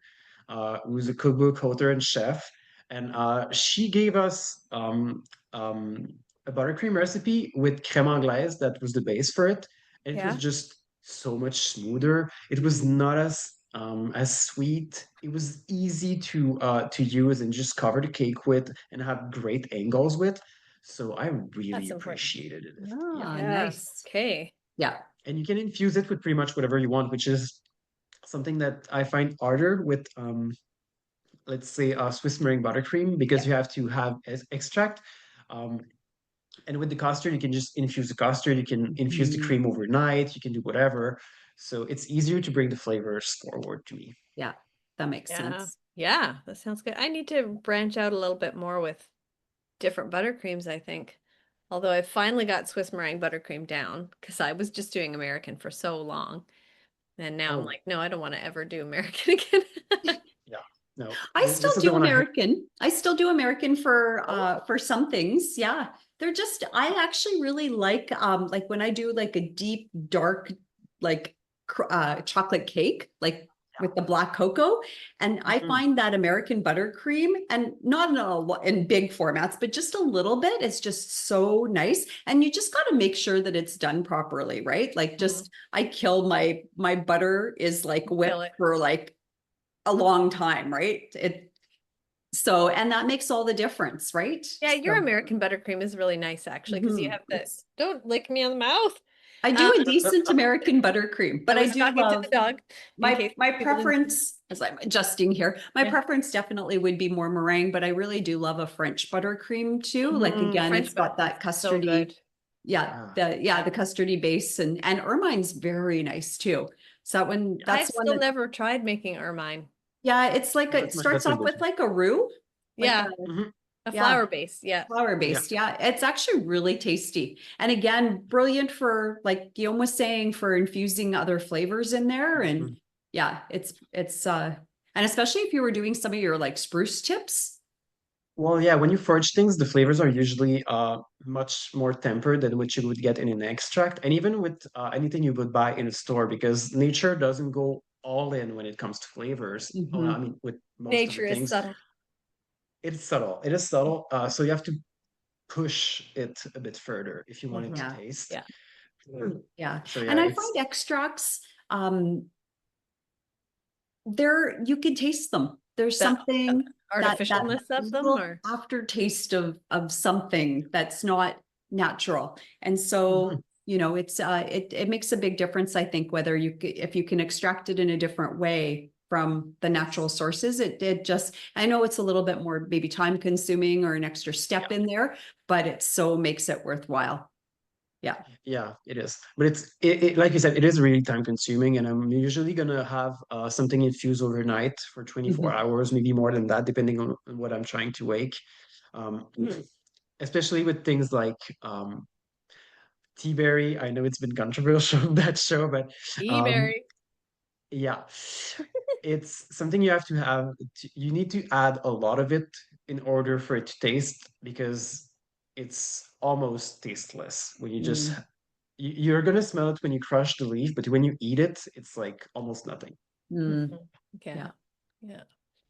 who's a cookbook author and chef, and she gave us um a buttercream recipe with crème anglaise that was the base for it, and it was Yeah. just so much smoother. It was not as sweet. It was easy to use and just cover the cake with and have great angles with. So I really That's important. appreciated it. Yeah. Ah, Yes. nice. Okay. Yeah. And you can infuse it with pretty much whatever you want, which is something that I find harder with let's say Swiss meringue buttercream Yeah. because you have to have extract. Um, and with the custard, you can just infuse the custard, you can infuse the Mhm. cream overnight, you can do whatever. So it's easier to bring the flavors forward to me. Yeah, that makes Yeah. sense. Yeah. That sounds good. I need to branch out a little bit more with different buttercreams, I think. Although I finally got Swiss meringue buttercream down because I was just doing American for so long. And now I'm Oh, like, no, I don't want to ever do American again. yeah. No, I still this is the do one American. I still do American Oh, for some things. Yeah. They're just I actually really like when I do like a deep dark like chocolate cake like with the black cocoa and I Mhm. find that American buttercream and not in in big formats but just a little bit it's just so nice and you just got to make sure that it's done properly, right? Like mhm. just I kill my butter is like Kill whipped it. for like a long time, right? It so and that makes all the difference, right? Yeah, your So American buttercream is really nice actually because you have the it's don't lick me on the mouth. I do Um, a decent American buttercream, I but I was do talking to love the dog in case my people didn't. preference as I'm adjusting here. My Yeah. preference definitely would be more meringue, but I really do love a French buttercream too. Like again, French it's got buttercream is that so custardy, good. Ah, the custardy base and ermine's very nice too. So that one I've that's one still that never tried making ermine. yeah, it's like oh, it that's much starts better off than with like a roux, like Yeah, Mhm. a yeah. flour base. Yeah. Flour Yeah. based, yeah. It's actually really tasty. And again, brilliant for like Guillaume was saying for infusing other flavors in there. And Mhm. yeah, and especially if you were doing some of your like spruce tips. Well, yeah, when you forge things, the flavors are usually much more tempered than what you would get in an extract, and even with anything you would buy in a store, because nature doesn't go all in when it comes to flavors. I Mhm. mean, with most of the Nature is things, subtle. it's subtle. It is subtle, so you have to push it a bit further if you want it to Mhm. Yeah. taste. Yeah. Yeah. So yeah, And I it's find extracts, there you can taste them. There's The something that artificialness of them little or aftertaste of something that's not natural. And Mhm. so, you know, it makes a big difference, I think, whether if you can extract it in a different way from the natural sources. It just I know it's a little bit more maybe time consuming or an extra step Yeah. in there, but it so makes it worthwhile. Yeah, it is. But like you said, it is really time consuming, and I'm usually gonna have something infused overnight for 24 Mhm. hours, maybe more than that, depending on what I'm trying to wake. Um, especially with things like tea berry. I know it's been controversial on that show, but um, Eberry. yeah, it's something you have to have. You need to add a lot of it in order for it to taste, because it's almost tasteless when you just Mm. you're gonna smell it when you crush the leaf, but when you eat it, it's like almost nothing. Mm. Yeah. Yeah. Yeah.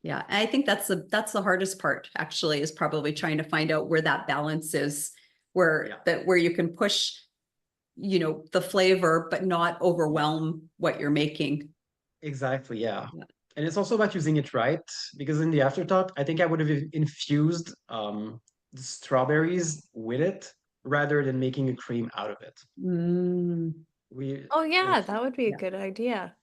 Yeah. And I think that's the hardest part actually, is probably trying to find out where that balance is, Yeah, where you can push, the flavor, but not overwhelm what you're making. exactly. Yeah. Yeah. And it's also about using it right, because in the afterthought, I think I would have infused the strawberries with it rather than making a cream out of it. Mm. We Oh like yeah, that would be a Yeah. good idea.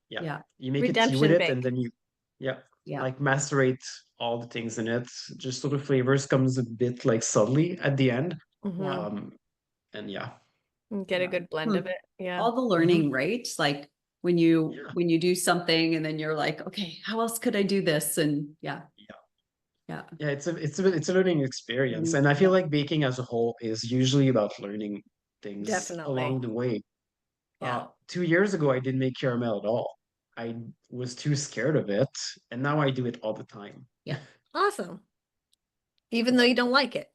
Yeah, Yeah. you make a tea with Redemption it, and bake. then yeah, Yeah. like macerate all the things in it, just so the flavors comes a bit like subtly at the end. Yeah. Um, and yeah. Get a Yeah. good blend Hmm. of it. Yeah. All the Mhm. learning, right? Like when you Yeah, when you do something and then you're like, okay, how else could I do this? And yeah, yeah, yeah. yeah. It's a learning experience, Learning. and I feel Yeah. like baking as a whole is usually about learning things Definitely. along the way. Yeah. 2 years ago, I didn't make caramel at all. I was too scared of it, and now I do it all the time. Yeah. Awesome. Even though you don't like it.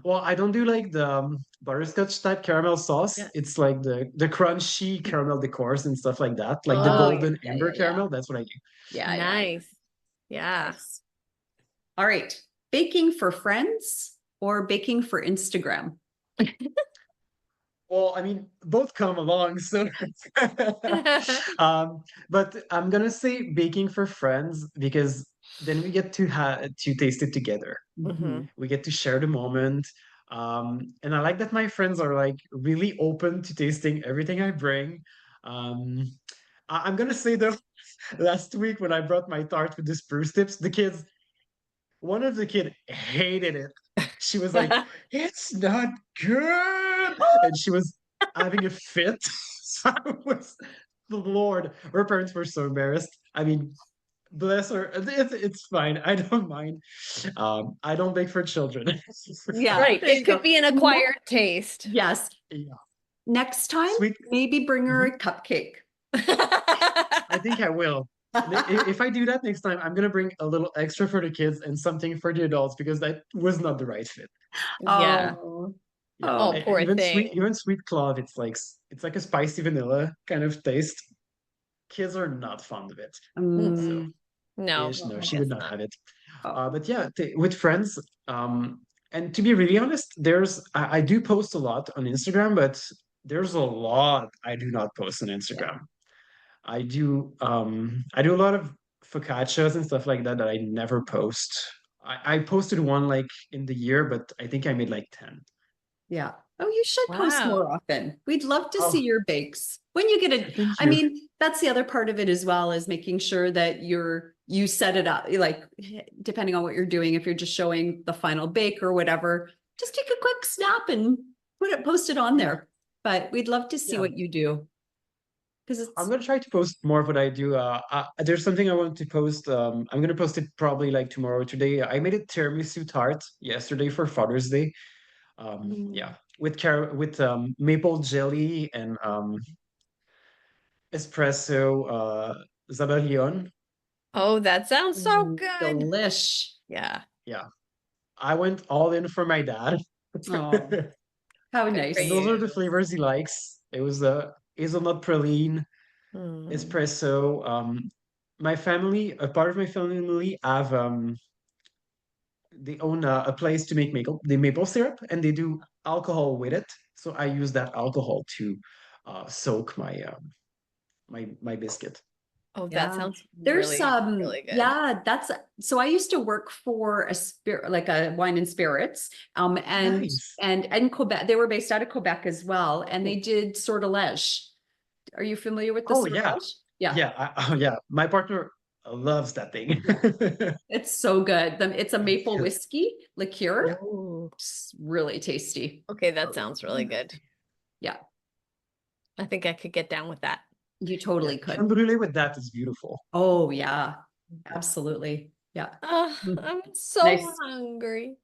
Well, I don't do like the butterscotch type caramel sauce. Yeah. It's like the crunchy caramel decors and stuff like that, like the Oh, yeah. golden Yeah. amber Yeah. Yeah. caramel. That's what I do. Yeah. Yeah. Nice. Yeah. Nice. All right. Baking for friends or baking for Instagram? Well, I mean, both come along, so but I'm gonna say baking for friends, because then we get to taste it together. Mhm. hmm We get to share the moment. And I like that my friends are like really open to tasting everything I bring. Um, I'm gonna say though, last week when I brought my tart with the spruce tips, one of the kid hated it. She was like, "It's not good," and she was having a fit. So I was, the Lord, her parents were so embarrassed. I mean, bless her. It's fine. I don't mind. I don't bake for children. Yeah. Right. There It you go. could be an acquired taste. Yes. Yeah, Next time, sweet. maybe bring her Mhm. a cupcake. I think I will. If I do that next time, I'm gonna bring a little extra for the kids and something for the adults, because that was not the right fit. Yeah. Oh, Yeah, Oh, oh, poor thing. even sweet clove, it's like a spicy vanilla kind of taste. Kids are not fond of it, so mm, No, ish, no, I oh, she would guess not not. have it. oh, But yeah, with friends, and to be really honest, I do post a lot on Instagram, but there's a lot I do not post on yeah. Instagram. I do a lot of focaccias and stuff like that I never post. I posted one like in the year, but I think I made like 10. Yeah. Oh, you should post Wow. more often. We'd love to see Oh, your bakes. When you get it, thank I you. mean, that's the other part of it as well, is making sure that you set it up, like depending on what you're doing, if you're just showing the final bake or whatever, just take a quick snap and post it on Yeah, there. But we'd love to see yeah. what you do, because I'm it's gonna try to post more of what I do. There's something I want to post. I'm gonna post it probably like tomorrow. Today, I made a tiramisu tart yesterday for Father's Day. mm, Yeah, with maple jelly and espresso, zabarion. Oh, that sounds so good. delish. Yeah. Yeah, I went all in for my dad. Oh, how Good for And those nice. are the you. flavors he likes. It was hazelnut praline, Mm. espresso. My family, a part of my family, have they own a place to make maple syrup, and they do alcohol with it. So I use that alcohol to soak my biscuit. Oh, that Yeah. sounds There's really, really good. yeah, that's so I used to work for a spirit, like a wine and spirits, Nice. and Quebec. They were based out of Quebec as well, and they Oh, did sortilege. Are you familiar with the oh yeah, sortilege? Yeah. yeah. Oh yeah. My partner loves that thing. Yeah. It's so good. It's a maple whiskey liqueur. Yeah. Oh, It's really tasty. okay, that sounds really good. Yeah, I think I could get down with that. you totally Creme could. brulee with that is beautiful. Oh yeah, absolutely. Yeah. Oh, Mm, I'm so nice. hungry.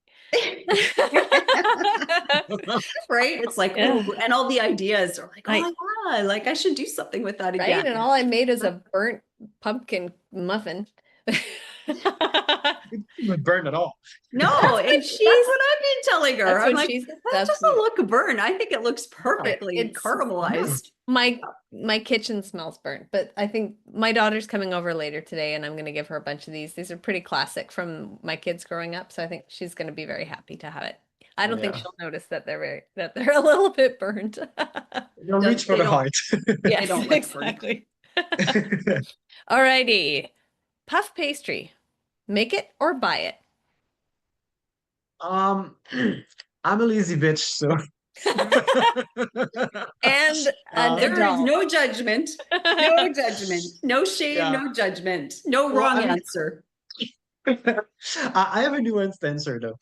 Right? It's like, Yeah, oh, and all the ideas are like, I oh yeah, like I should do something with that right, and again. all I made is a burnt pumpkin muffin. It doesn't burn at all. No, That's what that's she's what I've been telling her. that's I'm what like, she said. that That's doesn't look burnt. I think it looks no, perfectly it's Yeah. caramelized. my kitchen smells burnt, but I think my daughter's coming over later today and I'm gonna give her a bunch of these. These are pretty classic from my kids growing up, so I think she's gonna be very happy to have it. I Oh don't think yeah. she'll notice that they're a little bit burnt. They'll reach for They the don't, heart. they Yes, don't look burnt. exactly. Alrighty. Puff pastry. Make it or buy it. Um, I'm a lazy bitch, so And an uh, There is adult. no judgment, no judgment, no shame, yeah. no judgment, no Well, wrong I mean, answer. I have a nuanced answer though.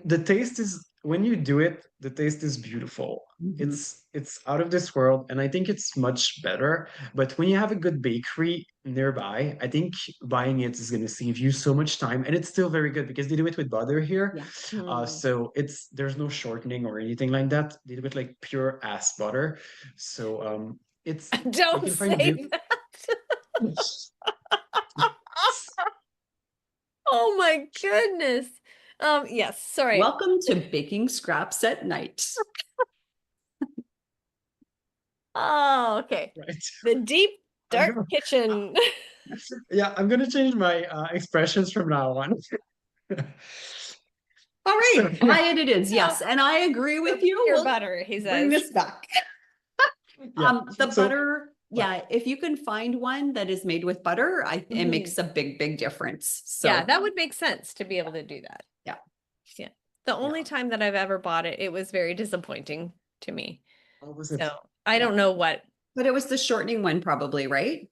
The taste is when you do it, the taste is beautiful. Mhm. It's out of this world, and I think it's much better. But when you have a good bakery nearby, I think buying it is going to save you so much time, and it's still very good because they do it with butter here. Yeah. Hmm. So there's no shortening or anything like that. They do it like pure ass butter. So it's you Don't can find say real. that. Oh my goodness. Yes, sorry. Welcome to baking scraps at night. Oh, okay. Right. The deep, I'm dark gonna, kitchen. yeah, I'm gonna change my expressions from now on. All So right, buy it is. Oh, Yes, and I agree with you. pure We'll butter, he bring says. this back. yeah, The so butter, yeah, if you can find one that is made with butter, it Mhm. makes a big difference. Yeah, So that would make sense to be able to do that. yeah. Yeah. The yeah, only time that I've ever bought it, it was very disappointing to me. what was it? So I Yeah. don't know what. But it was the shortening one probably, right?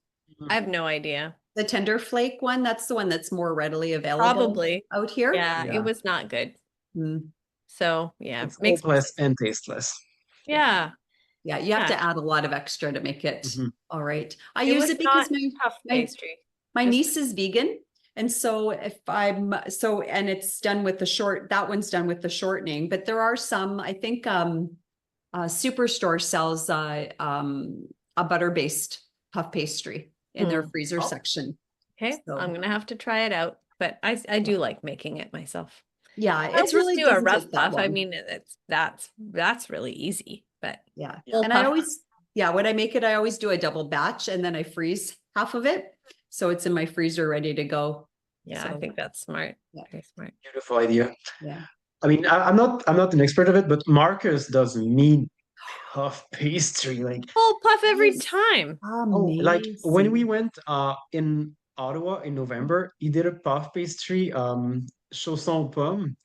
I have no idea. The tender flake one, that's the one that's more readily available Probably. out here. Yeah, it Yeah, was not good. Mm, So yeah, it's makes more hopeless sense. and tasteless. yeah. Yeah. Yeah, you have Yeah. to add a lot of extra to make it Mhm. all right. I It use was it because not puff my pastry. my Just niece is vegan. And so and it's done with that one's done with the shortening, but there are some, I think Superstore sells a butter-based puff pastry in their freezer Oh, section. okay. I'm So gonna have to try it out, but I do like making it myself. yeah, I'll it's just really do a doesn't rough take that puff. I long. mean, that's really easy, but Yeah. yeah. full And puff. when I make it, I always do a double batch and then I freeze half of it. So it's in my freezer ready to go. Yeah, I So think that's smart. yeah, Very smart. Beautiful idea. yeah. I mean, I'm not an expert of it, but Marcus does mean puff pastry. Like, Full puff every Yes. time. oh, like when we Amazing. went in Ottawa in November, he did a puff pastry, chausson aux pommes,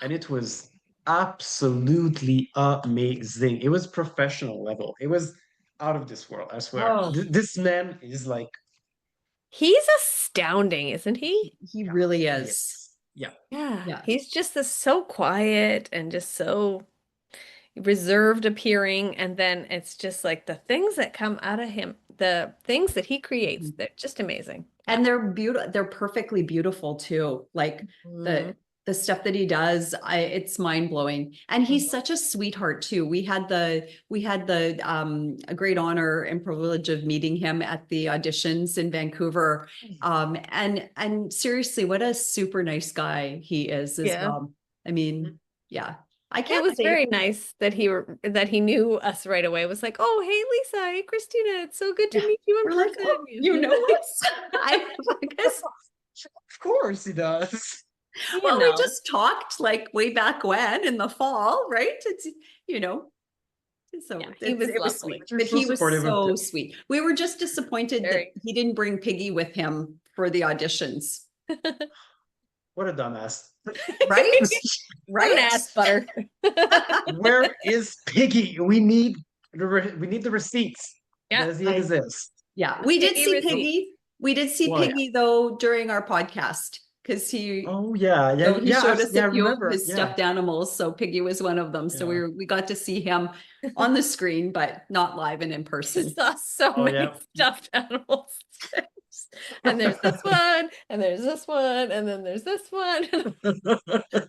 and it was absolutely amazing. It was professional level. It was out of this world, I swear. Oh, This man is like, He's astounding, isn't he? he yeah, really he is. is. Yeah. Yeah, Yeah. he's just so quiet and just so reserved appearing. And then it's just like the things that come out of him, the things that he creates, Mhm. they're just amazing. And they're beautiful. They're perfectly beautiful too. Like Mhm. the stuff that he does, it's mind blowing. And he's such a sweetheart too. We had the a great honor and privilege of meeting him at the auditions in Vancouver. And seriously, what a super nice guy he is as Yeah. well. I mean, yeah, I It can't was say very nice that he knew us right away. It was like, oh, hey, Lisa, hey, Christina, it's so good to yeah. meet you in We're like, person. oh, you know us. I guess Of course he does. You well, we know. just talked like way back when in the fall, right? It's so Yeah, he was it was lovely. sweet, You're but so he was supportive of so it. sweet. We were just disappointed that Very. he didn't bring Piggy with him for the auditions, What a dumbass. right? What an Right? ass butter. Where is Piggy? We need the receipts. Yeah, Does he I exist? yeah, we did Piggy see receipt. Piggy. We did see Well, yeah. Piggy though during our podcast. because Oh yeah, so he showed us yeah. I a few of remember. his Yeah, stuffed animals. So Piggy was one of them. So yeah. we got to see him on the screen, but not live and in I person. saw so Oh many yeah. stuffed animals. And there's this one, and there's this one, and then there's this one.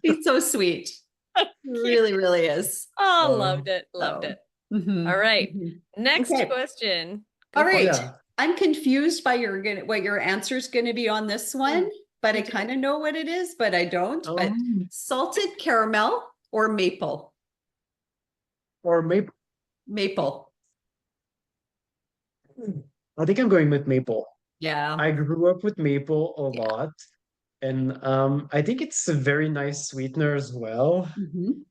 He's so sweet. Cute. Really, really is. Oh, Oh, loved it. Loved So, it. All mhm, right. mhm. Next Okay. question. All Go for oh it. right. yeah. I'm confused by what your answer is going to be on this one, but Me I too. kind of know what it is, but I don't. But Um, salted caramel or maple? or maybe Maple. I think I'm going with maple. Yeah. I grew up with maple a Yeah. lot, and I think it's a very nice sweetener as well. Mhm.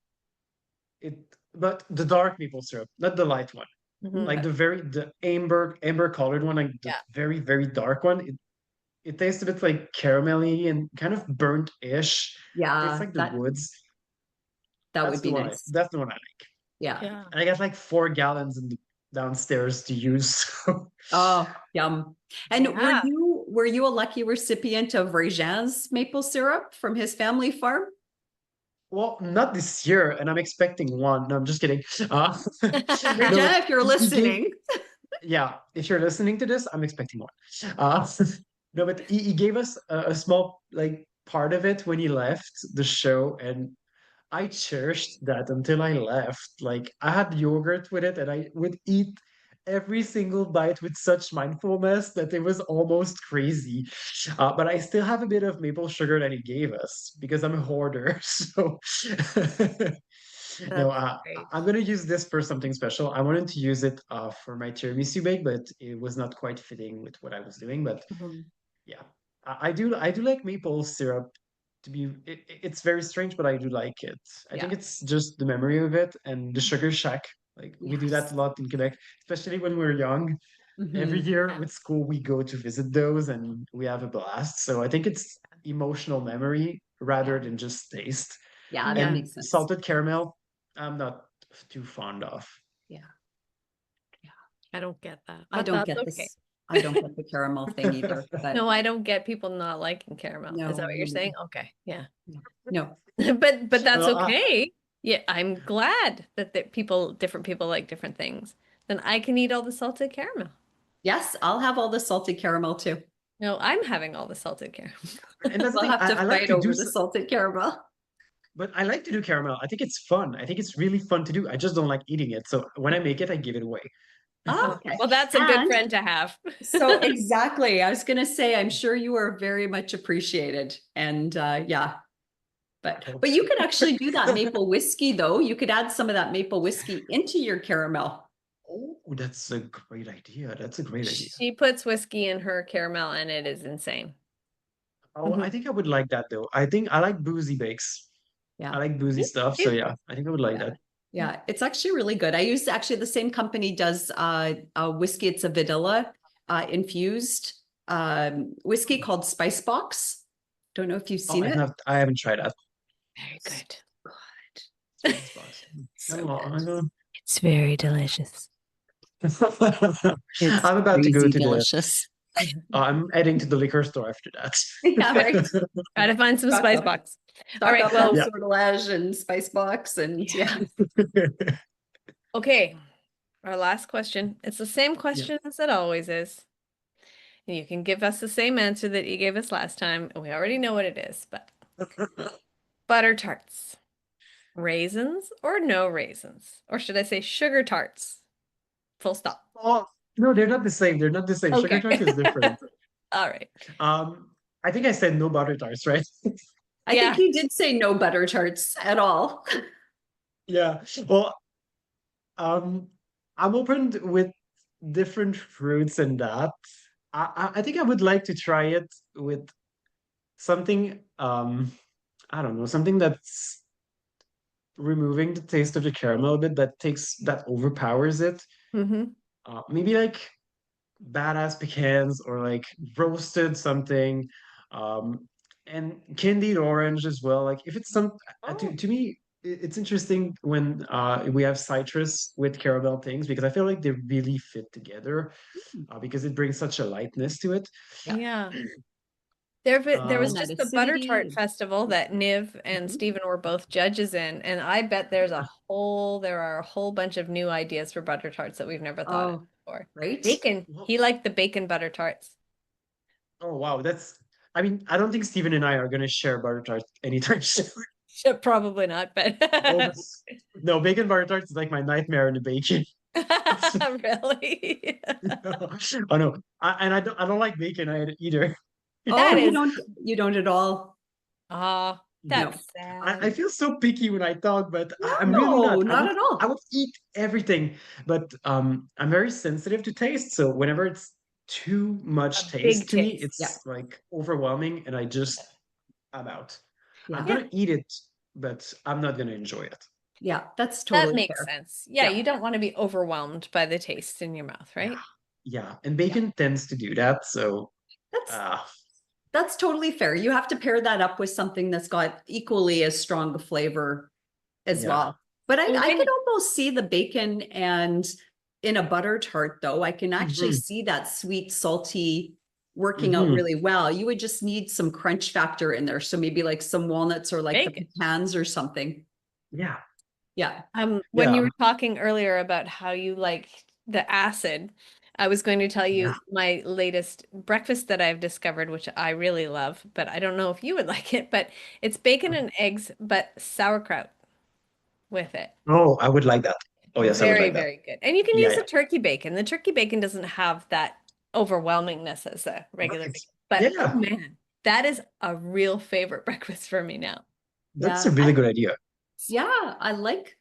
It, but the dark maple syrup, not the light one. Mhm. Like Okay. the amber colored one, like the Yeah. very dark one. It tastes a bit like caramelly and kind of burnt-ish. Tastes Yeah, like the woods. that would be nice. That's the one I like. Yeah. Yeah. And I got like 4 gallons in the downstairs to use. So. Oh, yum. And Yeah. were you a lucky recipient of Regin's maple syrup from his family farm? Well, not this year, and I'm expecting one. No, I'm just kidding. No, Regina, but if you're he gave, listening. yeah, if you're listening to this, I'm expecting one. Uh, no, but he gave us a small like part of it when he left the show, and I cherished that until I left. Like I had yogurt with it, and I would eat every single bite with such mindfulness that it was almost crazy. But I still have a bit of maple sugar that he gave us because I'm a hoarder. So no, That's great. I'm gonna use this for something special. I wanted to use it for my tiramisu bake, but it was not quite fitting with what I was doing. But Mhm. yeah, I do like maple syrup to be it's very strange, but I do like it. I think Yeah. it's just the memory of it and the sugar shack. Like we do that Yes. a lot in Quebec, especially when we're young. Every Mhm. year with school, we go to visit those and we have a blast. So I think it's emotional memory rather Yeah. than just taste. Yeah, that Yeah. And makes sense. salted caramel, I'm not too fond of. Yeah. Yeah. I don't get that, I but don't that's get okay. this. I don't get the caramel thing either, but No, I don't get people not liking caramel. Is that no, what you're no, saying? Okay. Yeah. no, no. But that's Well, okay. Yeah, I'm glad that different people like different things. Then I can eat all the salted caramel. Yes, I'll have all the salted caramel too. No, I'm having all the salted caramel. and that's the We'll thing. have to I like fight to do, over the salted caramel. but I like to do caramel. I think it's fun. I think it's really fun to do. I just don't like eating it. So when I make it, I give it away. Oh, Okay. okay. Well, that's a good And friend to have. so exactly, I was going to say, I'm sure you are very much appreciated. And yeah, I hope but you so. could actually do that maple whiskey though. You could add some of that maple whiskey into your caramel. Oh, that's a great idea. That's a great idea. She puts whiskey in her caramel and it is insane. Oh, I Mhm. think I would like that though. I think I like boozy bakes. I Yeah. like boozy Me stuff. So too. yeah, I think I would like Yeah. that. Yeah, it's actually really good. I use actually the same company does a whiskey. It's a vanilla infused whiskey called Spice Box. Don't know if you've Oh, seen it. I haven't tried that. Very good. Good. Spice box. I So don't know. good. It's very delicious. It's I'm about to go crazy to the. delicious. I'm heading to the liquor store after Yeah, right. that. Try to find some Stock spice up, box. All stock right. up on Well, Yeah. sortilege and Spice Box, and yeah. yeah. Okay. Our last question. It's the same Yeah. question as it always is. And you can give us the same answer that you gave us last time, and we already know what it is, but butter tarts, raisins or no raisins? Or should I say sugar tarts? Full stop. Oh, no, they're not the same. They're not the same. Sugar Okay. tart is different. All right. Um, I think I said no butter tarts, right? I think Yeah. you did say no butter tarts at all. Yeah. Well, um, I'm open with different fruits and that. I think I would like to try it with something, I don't know, something that's removing the taste of the caramel a bit that overpowers it. Mm-hmm. Maybe like badass pecans or like roasted something, um, and candied orange as well. Like if it's Oh. to me, it's interesting when we have citrus with caramel things because I feel like they really fit together because it brings such a lightness to it. Yeah. Yeah. There was and that just the Butter Tart acidity. Festival that Niv and Mhm. Stephen were both judges in, and I bet there are a whole bunch of new ideas for butter tarts that we've never thought of Oh, before. right. Bacon. Well, He liked the bacon butter tarts. oh wow, I mean, I don't think Steven and I are gonna share butter tarts anytime soon. Should probably not, but Oh, no, bacon butter tarts is like my nightmare in the bacon. It's, really. oh no, I don't like bacon either. Oh, That is, you don't at all. oh, No. that's I sad. feel so picky when I talk, but I'm really No, not. not at I all. would eat everything, but I'm very sensitive to taste. So whenever it's too A much taste big to me, taste. Yeah. it's like overwhelming, and I'm out. I'm Yeah. Yeah, gonna eat it, but I'm not gonna enjoy it. Yeah. That's that totally makes fair. sense. Yeah, Yeah. you don't want to be overwhelmed by the taste in your mouth, Yeah, right? yeah, and Yeah. bacon tends to do that. So, That's uh, that's totally fair. You have to pair that up with something that's got equally as strong a flavor as yeah. well. But And I could when almost see the bacon and in a butter tart, though, I can actually Hmm. see that sweet, salty working out Hmm. really well. You would just need some crunch factor in there. So maybe like some walnuts or like the bacon. pecans or something. Yeah, Yeah. When yeah, you were talking earlier about how you like the acid, I was going to tell yeah. you my latest breakfast that I've discovered, which I really love, but I don't know if you would like it, but it's bacon and eggs, but sauerkraut with it. Oh, I would like that. Oh, yes, I would Very, like that. very good. And you can Yeah, use the yeah. turkey bacon. The turkey bacon doesn't have that overwhelmingness as a regular Right. bacon. But oh Yeah, man, that is a real favorite breakfast for me now. that's a Yeah. really good idea. Yeah. I like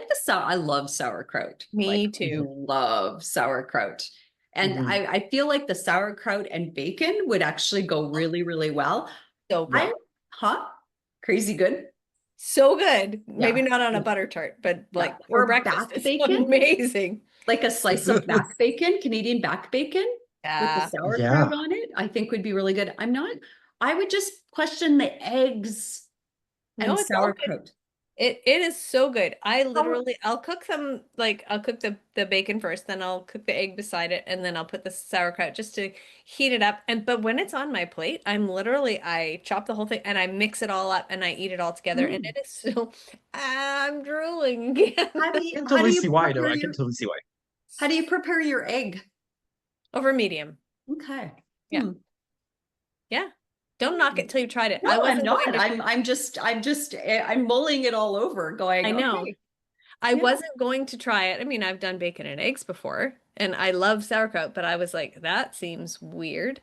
the I love sauerkraut. Like Me too. love sauerkraut. And Hmm. I feel like the sauerkraut and bacon would actually go really, really well. So Yeah. I, good. huh? Crazy good. So good. Maybe Yeah. not on a Yeah. butter tart, but Yeah. like for Or breakfast, back it's bacon, amazing. like a slice of back bacon, Canadian back bacon with the Yeah. sauerkraut Yeah. on it, I think would be really good. I would just question the eggs No, and it's all good. sauerkraut. It is so good. How, I'll cook them like I'll cook the bacon first, then I'll cook the egg beside it, and then I'll put the sauerkraut just to heat it up. And but when it's on my plate, I chop the whole thing and I mix it all up and I eat it all together. And mm, it is so I'm drooling again. I can how do totally you see why, though. prepare I can totally see why. your egg? Over medium. Okay. Yeah. Hmm. Yeah. Don't knock it till you tried it. I No, I'm wasn't going not. to I'm mulling it all over, going, I know. okay, I yeah. wasn't going to try it. I mean, I've done bacon and eggs before, and I love sauerkraut, but I was like, that seems weird.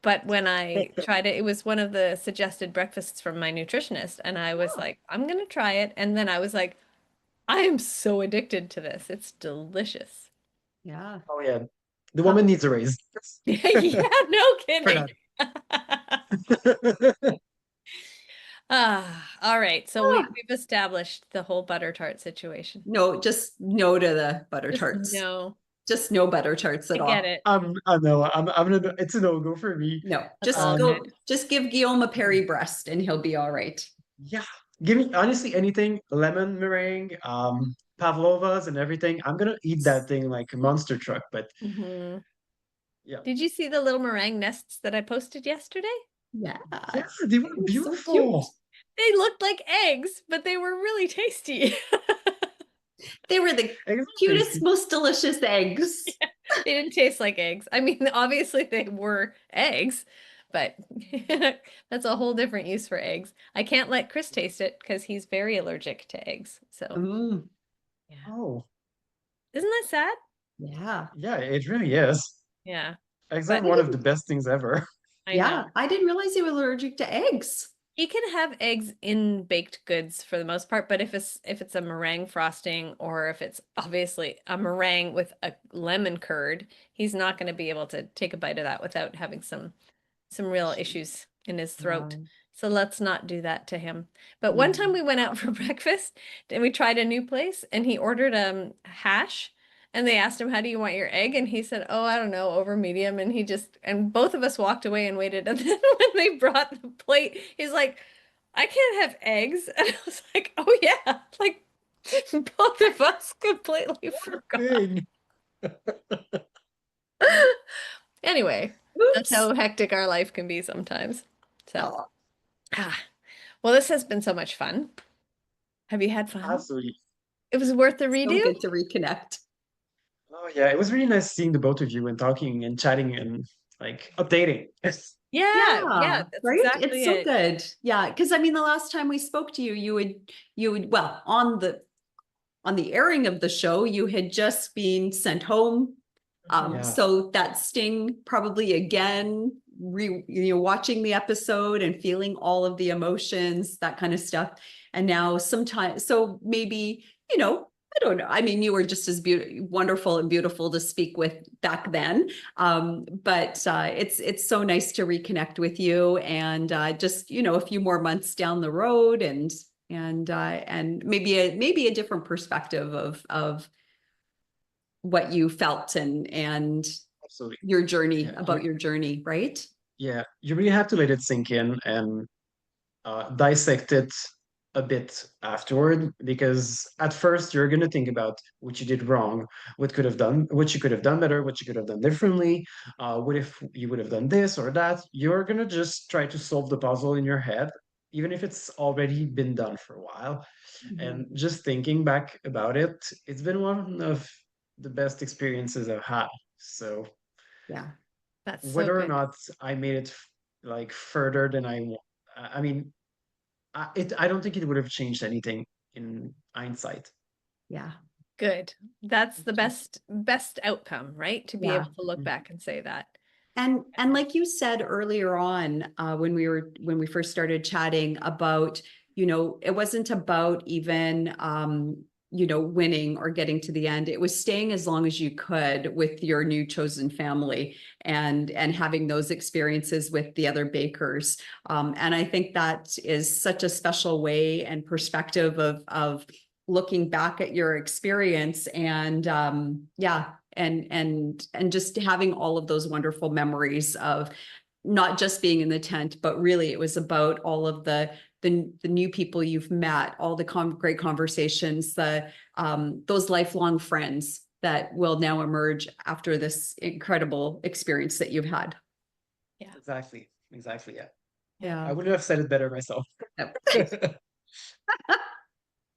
But when I tried it, it was one of the suggested breakfasts from my nutritionist, and I was Oh, like, I'm gonna try it. And then I was like, I am so addicted to this. It's delicious. yeah. Oh, yeah. The How, woman needs a raise. Yeah, no For kidding. that. All right. So ah, we've established the whole butter tart situation. no, just no to the butter Just tarts. no, Just no butter tarts I at get all. it. I know. It's a no-go for me. No, That's all good. just give Guillaume a Perry breast and he'll be all right. Yeah. Give me honestly anything, lemon meringue, pavlovas and everything. I'm gonna eat that thing like a monster truck. But Mhm. yeah. Did you see the little meringue nests that I posted yesterday? Yeah. Yeah, they were It was so cute. beautiful. They looked like eggs, but they were really tasty. They were the Eggs are cutest, tasty. most delicious eggs. They didn't taste like eggs. I mean, obviously they were eggs, but that's a whole different use for eggs. I can't let Chris taste it because he's very allergic to eggs. So, Mm, yeah. Oh, Isn't that sad? yeah. yeah, it really is. Yeah. Eggs are But I one of the didn't, best things ever. I yeah, know. I didn't realize you were allergic to eggs. He can have eggs in baked goods for the most part, but if it's a meringue frosting or if it's obviously a meringue with a lemon curd, he's not going to be able to take a bite of that without having some real issues in his throat. Um, So let's not do that to him. But one time mm. we went out for breakfast and we tried a new place and he ordered hash and they asked him, "How do you want your egg?" And he said, "Oh, I don't know, over medium." And and both of us walked away and waited. And then when they brought the plate, he's like, "I can't have eggs." And I was like, "Oh yeah." Like both of us completely forgot. Thing. Anyway, that's Oops. how hectic our life can be sometimes. So, Oh, ah, well, this has been so much fun. Have you had fun? Absolutely. It was worth the so redo? good to reconnect. Oh yeah, it was really nice seeing the both of you and talking and chatting and like updating. Yes. Yeah, Yeah, yeah, that's right. It's exactly so it. good. Yeah, because I mean, the last time we spoke to you, well, on the airing of the show, you had just been sent home. Mhm. Yeah, So that sting probably again, watching the episode and feeling all of the emotions, that kind of stuff. And now sometimes, so maybe, I don't know. I mean, you were just as wonderful and beautiful to speak with back then. But it's so nice to reconnect with you and just, a few more months down the road and maybe a different perspective of what you felt and absolutely. your journey Yeah, about your journey, right? you really have to let it sink in and dissect it a bit afterward because at first you're going to think about what you did wrong, what you could have done better, what you could have done differently, what if you would have done this or that. You're going to just try to solve the puzzle in your head, even if it's already been done for a while. Mhm. And just thinking back about it, it's been one of the best experiences I've had. So Yeah. That's so whether or good. not I made it like further than I mean, I don't think it would have changed anything in hindsight. Yeah. Good. That's the best outcome, right? To be Yeah. able to look Mhm. back and say that. And like you said earlier on, when we first started chatting about, it wasn't about even winning or getting to the end. It was staying as long as you could with your new chosen family and having those experiences with the other bakers. And I think that is such a special way and perspective of looking back at your experience and yeah, and just having all of those wonderful memories of not just being in the tent, but really it was about all of the new people you've met, all the great conversations, those lifelong friends that will now emerge after this incredible experience that you've had. Yeah. Exactly. Exactly. Yeah. Yeah. I Yeah. wouldn't have said it better myself.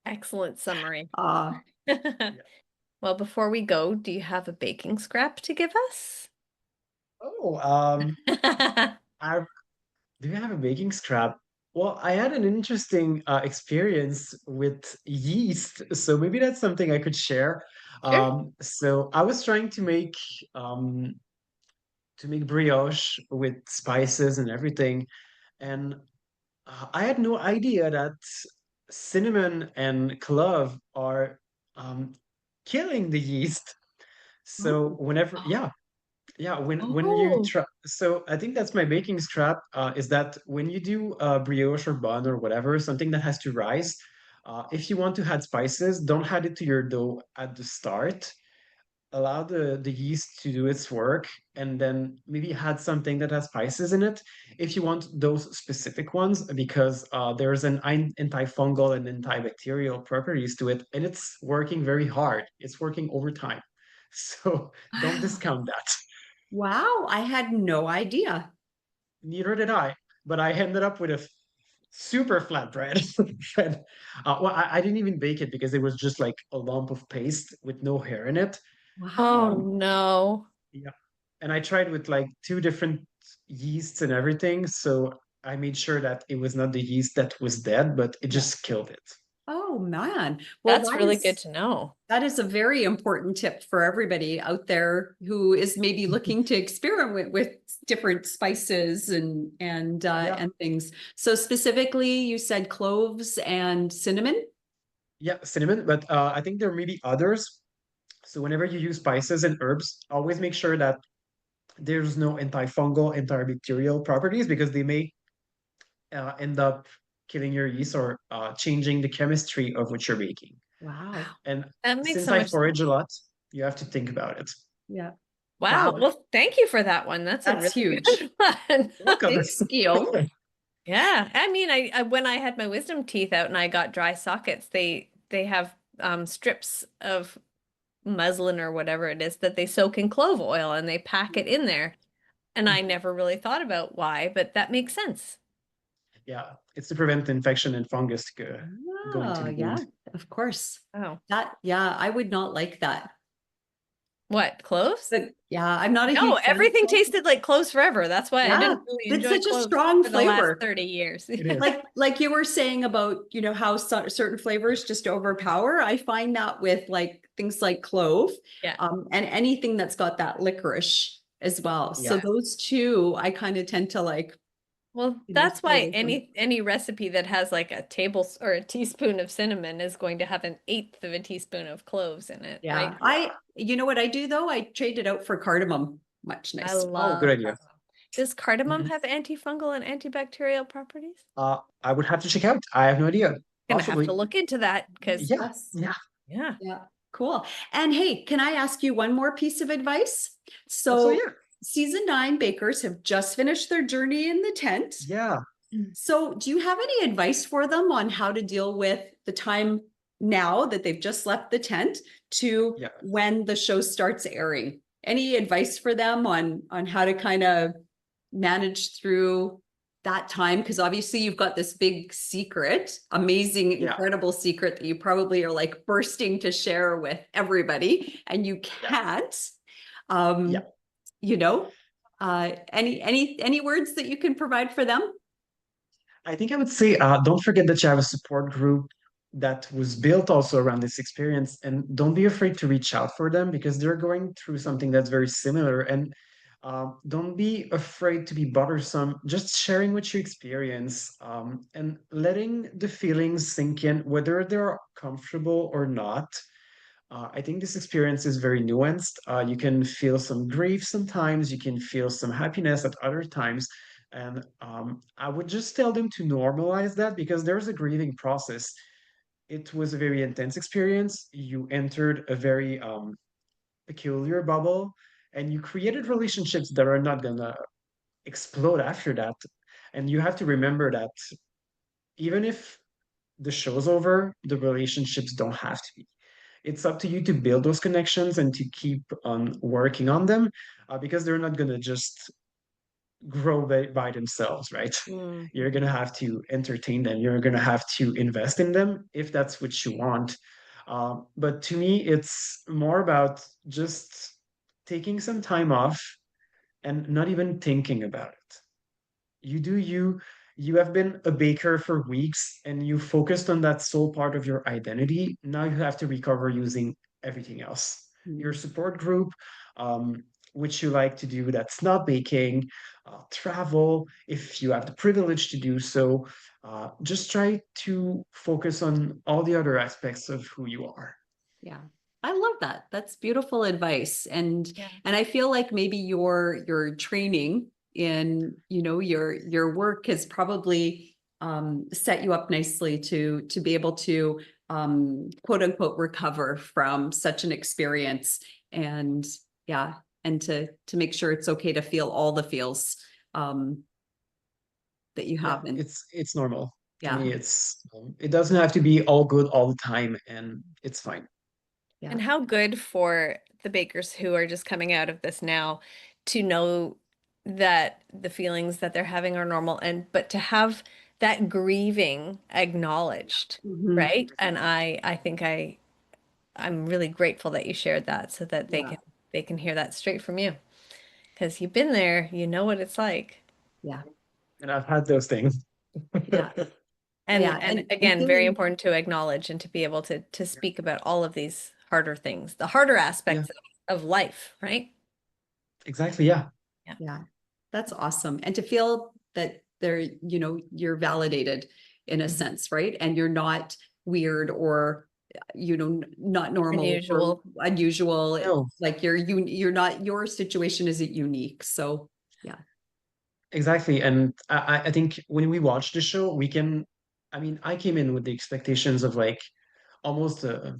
Excellent summary. Uh, Yeah. Well, before we go, do you have a baking scrap to give us? Oh, I do you have a baking scrap? Well, I had an interesting experience with yeast, so maybe that's something I could share. Sure. So I was trying um, to make brioche with spices and everything, and I had no idea that cinnamon and clove are um, killing the yeast. So oh, whenever, yeah, yeah, when you Oh, try, so I think that's my baking strap, is that when you do brioche or bun or whatever, something that has to rise, if you want to add spices, don't add it to your dough at the start. Allow the yeast to do its work and then maybe add something that has spices in it if you want those specific ones because there's an antifungal and antibacterial properties to it and it's working very hard. It's working overtime. So don't wow. discount that. Wow, I had no idea. Neither did I, but I ended up with a super flat bread. And, well, I didn't even bake it because it was just like a lump of paste with no hair in it. oh Wow. no. Yeah. And I tried with like two different yeasts and everything. So I made sure that it was not the yeast that was dead, but it Yeah. just killed it. Oh man. Well, That's really good to know. that is a very important tip for everybody out there who is maybe looking to experiment with different spices Yeah. and things. So specifically, you said cloves and cinnamon. Yeah. Cinnamon, but I think there may be others. So whenever you use spices and herbs, always make sure that there's no antifungal, antibacterial properties because they may end up killing your yeast or changing the chemistry of what you're making. Wow. And That makes since so I much sense. forage a lot, you have to think about it. Yeah. Wow. Wow. Well, thank you for that one. That's a That's really huge. good one. Welcome. Thanks, Guillaume. Yeah. I mean, I when I had my wisdom teeth out and I got dry sockets, they have strips of muslin or whatever it is that they soak in clove oil and they pack it in there. And I never really thought about why, but that makes sense. Yeah, it's to prevent infection and fungus going to Oh, the yeah, wound. of course. Oh, That, yeah, I would not like that. what, cloves? But yeah, I'm not a No, huge fan of everything cloves. tasted like cloves forever. That's why I Yeah, didn't really it's enjoy such a cloves strong for the last flavor. 30 years. It is. Like you were saying about, how certain flavors just overpower. I find that with like things like clove, Yeah. and anything that's got that licorice as well. So Yeah. those two, I kind of tend to like, Well, that's stay why away from. any recipe that has like a table or a teaspoon of cinnamon is going to have an eighth of a teaspoon of cloves in it, Yeah, right? you know what I do though? I trade it out for cardamom. Much I nicer. Oh, good love idea. cardamom. Does cardamom Mhm. have antifungal and antibacterial properties? I would have to check out. I have no idea. Gonna have to Possibly. look into that because Yeah. Yes. Yeah. yeah. Yeah, cool. And hey, can I ask you one more piece of advice? Absolutely. So, season 9 bakers have just finished their journey in the tent. Yeah. So, do you have any advice for them on how to deal with the time now that they've just left the tent to Yeah. when the show starts airing? Any advice for them on how to kind of manage through that time? Because obviously you've got this big secret, amazing, Yeah. incredible secret that you probably are like bursting to share with everybody, and you Yeah. can't. Yeah. Um, you know, any words that you can provide for them? I think I would say don't forget that you have a support group that was built also around this experience, and don't be afraid to reach out for them because they're going through something that's very similar. And don't be afraid to be bothersome. Just sharing what you experience and letting the feelings sink in, whether they're comfortable or not. I think this experience is very nuanced. You can feel some grief sometimes, you can feel some happiness at other times. And I would just tell them to normalize that because there's a grieving process. It was a very intense experience. You entered a very peculiar bubble and you created relationships that are not gonna explode after that. And you have to remember that even if the show's over, the relationships don't have to be. It's up to you to build those connections and to keep on working on them because they're not going to just grow by themselves, right? Mm. You're going to have to entertain them. You're going to have to invest in them if that's what you want. But to me, it's more about just taking some time off and not even thinking about it. You do you. You have been a baker for weeks and you focused on that sole part of your identity. Now you have to recover using everything else. Your Mm. support group, um, which you like to do that's not baking, travel, if you have the privilege to do so. Just try to focus on all the other aspects of who you are. Yeah. I love that. That's beautiful advice. Yeah. And I feel like maybe your training in, your work has probably set you up nicely to be able to quote unquote recover from such an experience. And yeah, and to make sure it's okay to feel all the feels um that you Yeah, have. And it's normal. To yeah, me, it doesn't have to be all good all the time, and it's fine. yeah. And how good for the bakers who are just coming out of this now to know that the feelings that they're having are normal and but to have that grieving acknowledged, Mhm. right? And I think I'm really grateful that you shared that so that Yeah, they can hear that straight from you because you've been there, you know what it's like. yeah, And I've had those things. yeah, yeah. And And again, very feeling, important to acknowledge and to be able to speak about all of these harder things, the harder Yeah, aspects of life, right? exactly. Yeah. Yeah. yeah, that's awesome. And to feel that you're validated in a Mhm. sense, right? And you're not weird or, not normal or Unusual. unusual. No, Like you're not, your situation isn't unique. So yeah. exactly. And I think when we watch the show, we can, I mean, I came in with the expectations of like almost a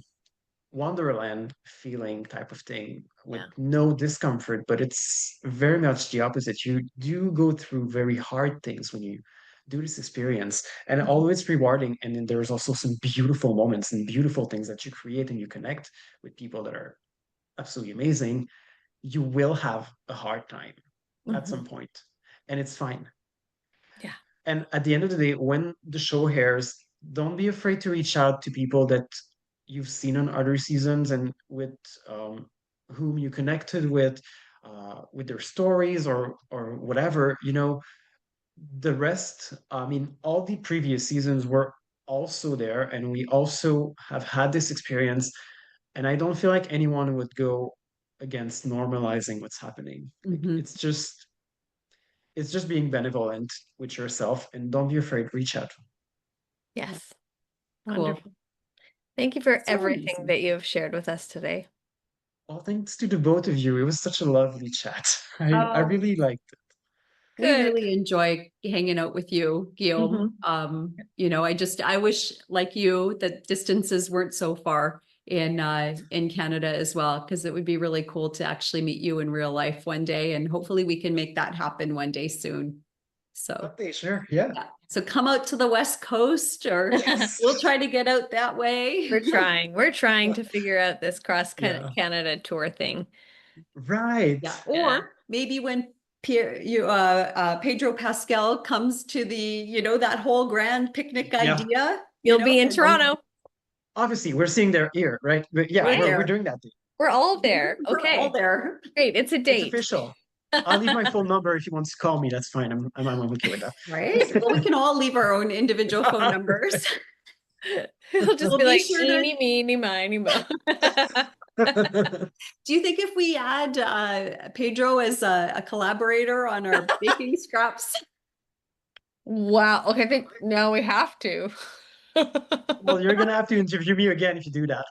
Wonderland feeling type of thing with Yeah. no discomfort, but it's very much the opposite. You do go through very hard things when you do this experience, and Mhm. although it's rewarding, and then there's also some beautiful moments and beautiful things that you create and you connect with people that are absolutely amazing, you will have a hard time at some Hmm. point, and it's fine. Yeah. And at the end of the day, when the show airs, don't be afraid to reach out to people that you've seen on other seasons and um, whom you connected with their stories or whatever. The rest, I mean, all the previous seasons were also there, and we also have had this experience. And I don't feel like anyone would go against normalizing what's happening. Like Mhm. it's just being benevolent with yourself, and don't be afraid, reach out. Yes. Cool. Wonderful. Thank you for So everything amazing. that you have shared with us today. Well, thanks to the both of you. It was such a lovely chat. I Oh, really liked it. we Good. really enjoy hanging out with you, Guillaume. Hmm. I wish like you that distances weren't so far in Canada as well, because it would be really cool to actually meet you in real life one day, and hopefully we can make that happen one day soon. So Okay, sure. Yeah. yeah. So come out to the West Coast, or we'll Yes. try to get out that way. We're trying. We're trying to figure out this cross Yeah. Canada tour thing. Right. Yeah. Yeah. Or maybe when Pedro Pascal comes to that whole grand picnic Yeah. idea, You'll be in and Toronto. Obviously, we're seeing their ear, right? But yeah, we're we're Right. there. doing that thing. We're all there. We're all Okay. there. Great. It's a It's date. official. I'll leave my phone number if he wants to call me. That's fine. I'm okay with Right? Well, we can all leave our own individual phone that. numbers. It'll just We'll be be like sure to. eeny, meeny, miny, mo. Do you think if we add Pedro as a collaborator on our baking scraps, Wow. Okay, I think now we have to. Well, you're gonna have to interview me again if you do that.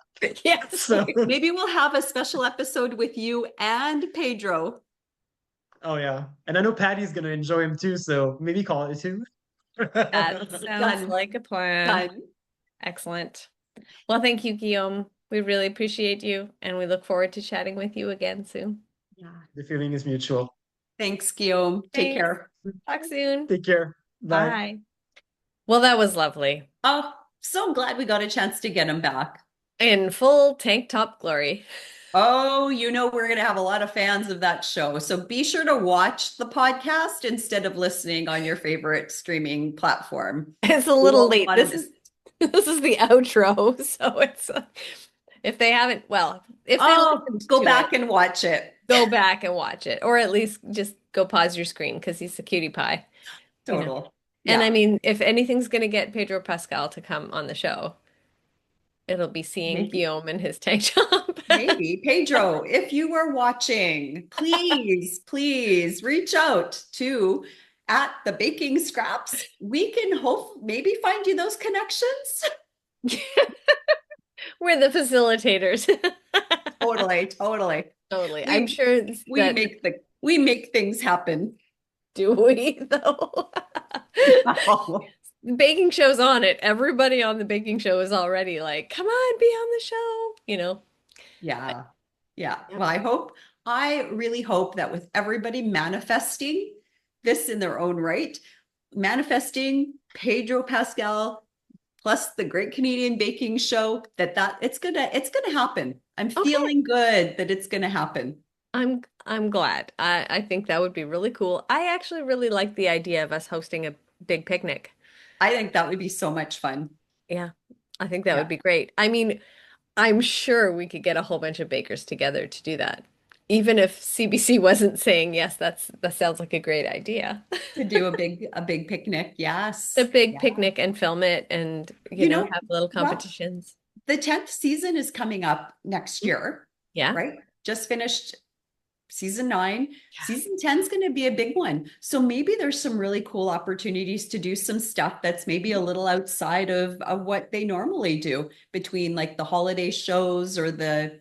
Yes. So, maybe we'll have a special episode with you and Pedro? oh yeah, and I know Patty's gonna enjoy him too. So maybe call it too. That sounds Done. like a plan. Done. Excellent. Well, thank you, Guillaume. We really appreciate you, and we look forward to chatting with you again soon. Yeah. The feeling is mutual. Thanks, Guillaume. Take Thanks. care. Talk soon. Take care. Bye. Bye. Well, that was lovely. Oh, so glad we got a chance to get him back. In full tank top glory. Oh, we're going to have a lot of fans of that show. So be sure to watch the podcast instead of listening on your favorite streaming platform. It's a You little won't late. want to miss. This is the outro, so it's if they haven't, well, if they Oh, listened go to back it, and watch it. go back and watch it, or at least just go pause your screen because he's a cutie pie, you know. Total. And I Yeah. mean, if anything's going to get Pedro Pascal to come on the show, it'll be seeing Maybe. Guillaume in his tank top. Maybe. Pedro, if you are watching, please reach out to at the Baking Scraps. We can maybe find you those connections. We're the facilitators. Totally. Totally. I'm sure We that we make things happen. do we though? The baking show's on it. Everybody on the baking show is already like, come on, be on the show. Yeah. Yeah. Yep. Well, I really hope that with everybody manifesting this in their own right, manifesting Pedro Pascal plus the Great Canadian Baking Show, that it's gonna happen. I'm Okay. feeling good that it's gonna happen. I'm glad. I think that would be really cool. I actually really like the idea of us hosting a big picnic. I think that would be so much fun. Yeah, I think that Yeah. would be great. I mean, I'm sure we could get a whole bunch of bakers together to do that. Even if CBC wasn't saying yes, that sounds like a great idea. To do a big picnic. Yes. The big Yeah. picnic and film it and, You know, have little well, competitions. the 10th season is coming up next year, Yeah. right? Just finished season 9. Season 10 is going to be a big one. So maybe there's some really cool opportunities to do some stuff that's maybe a little outside of what they normally do between like the holiday shows or the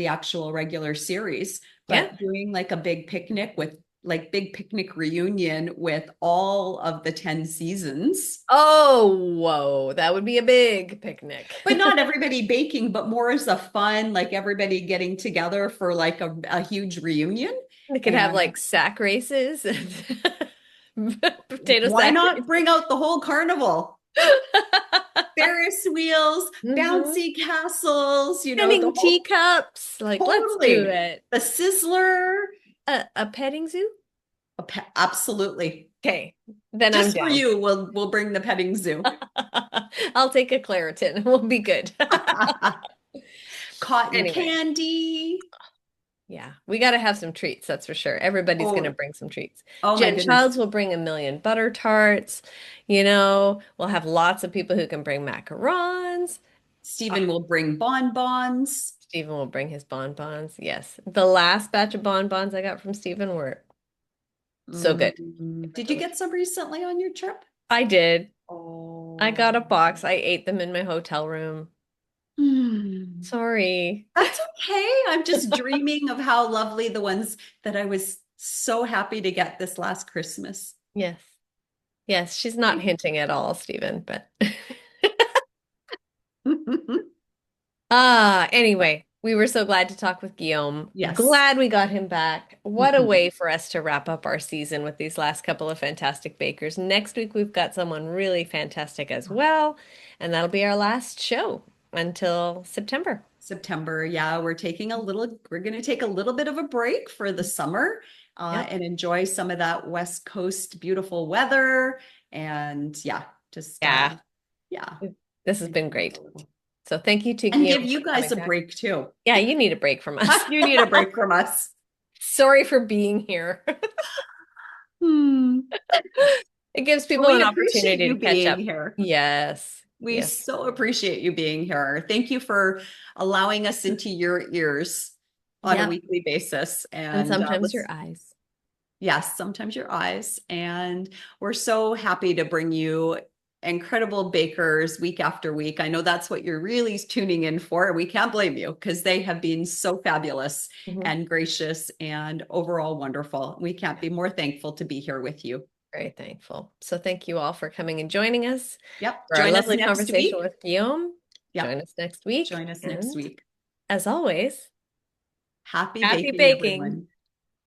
actual regular series. But doing like a big picnic reunion with all of the 10 seasons. Oh, whoa, that would be a big picnic. But not everybody baking, but more as a fun, like everybody getting together for like a huge reunion. They could have like sack races and potato Why sack not races. bring out the whole carnival? Ferris wheels, bouncy castles, Spinning teacups. Like, let's Totally. do it. The Sizzler. A petting zoo? Absolutely. Okay, then I'm Just for down. you, we'll bring the petting zoo. I'll take a Claritin. We'll be good. Cotton Anyway, candy. yeah, we got to have some treats, that's for sure. Everybody's going to Oh, bring some treats. oh my Jen goodness. Childs will bring a million butter tarts. We'll have lots of people who can bring macarons. Stephen Ah, will bring bonbons. Stephen will bring his bonbons. Yes. The last batch of bonbons I got from Stephen were so good. Did you get some recently on your trip? I did. I Oh. got a box. I ate them in my hotel room. Hmm. Sorry. That's okay. I'm just dreaming of how lovely the ones that I was so happy to get this last Christmas. Yes. Yes, she's not hinting at all, Stephen, but anyway, we were so glad to talk with Guillaume. Yes. Glad we got him back. What a Mhm. way for us to wrap up our season with these last couple of fantastic bakers. Next week, we've got someone really fantastic as well, and that'll be our last show until September. September. Yeah, we're going to take a little bit of a break for the summer Yep. and enjoy some of that West Coast beautiful weather. And yeah, just, Yeah, yeah. this has been great. So thank you to And give Guillaume you for coming guys a back. break too. Yeah, you need a break from us. You need a break from us. Sorry for being here. Hmm. It gives Well, people we an appreciate opportunity you to catch being up. here. Yes. We Yes. so appreciate you being here. Thank you for allowing us into your ears on a Yep. weekly basis. And And sometimes your let's, eyes. yes, sometimes your eyes. And we're so happy to bring you incredible bakers week after week. I know that's what you're really tuning in for. We can't blame you because they have been so fabulous Mhm. and gracious and overall wonderful. We can't be more thankful to be here with you. Very thankful. So thank you all for coming and joining us Yep. for our Join us lovely next conversation week. with Guillaume. Yep. Join us next week. Join us next And week. as always, Happy happy baking, baking. everyone.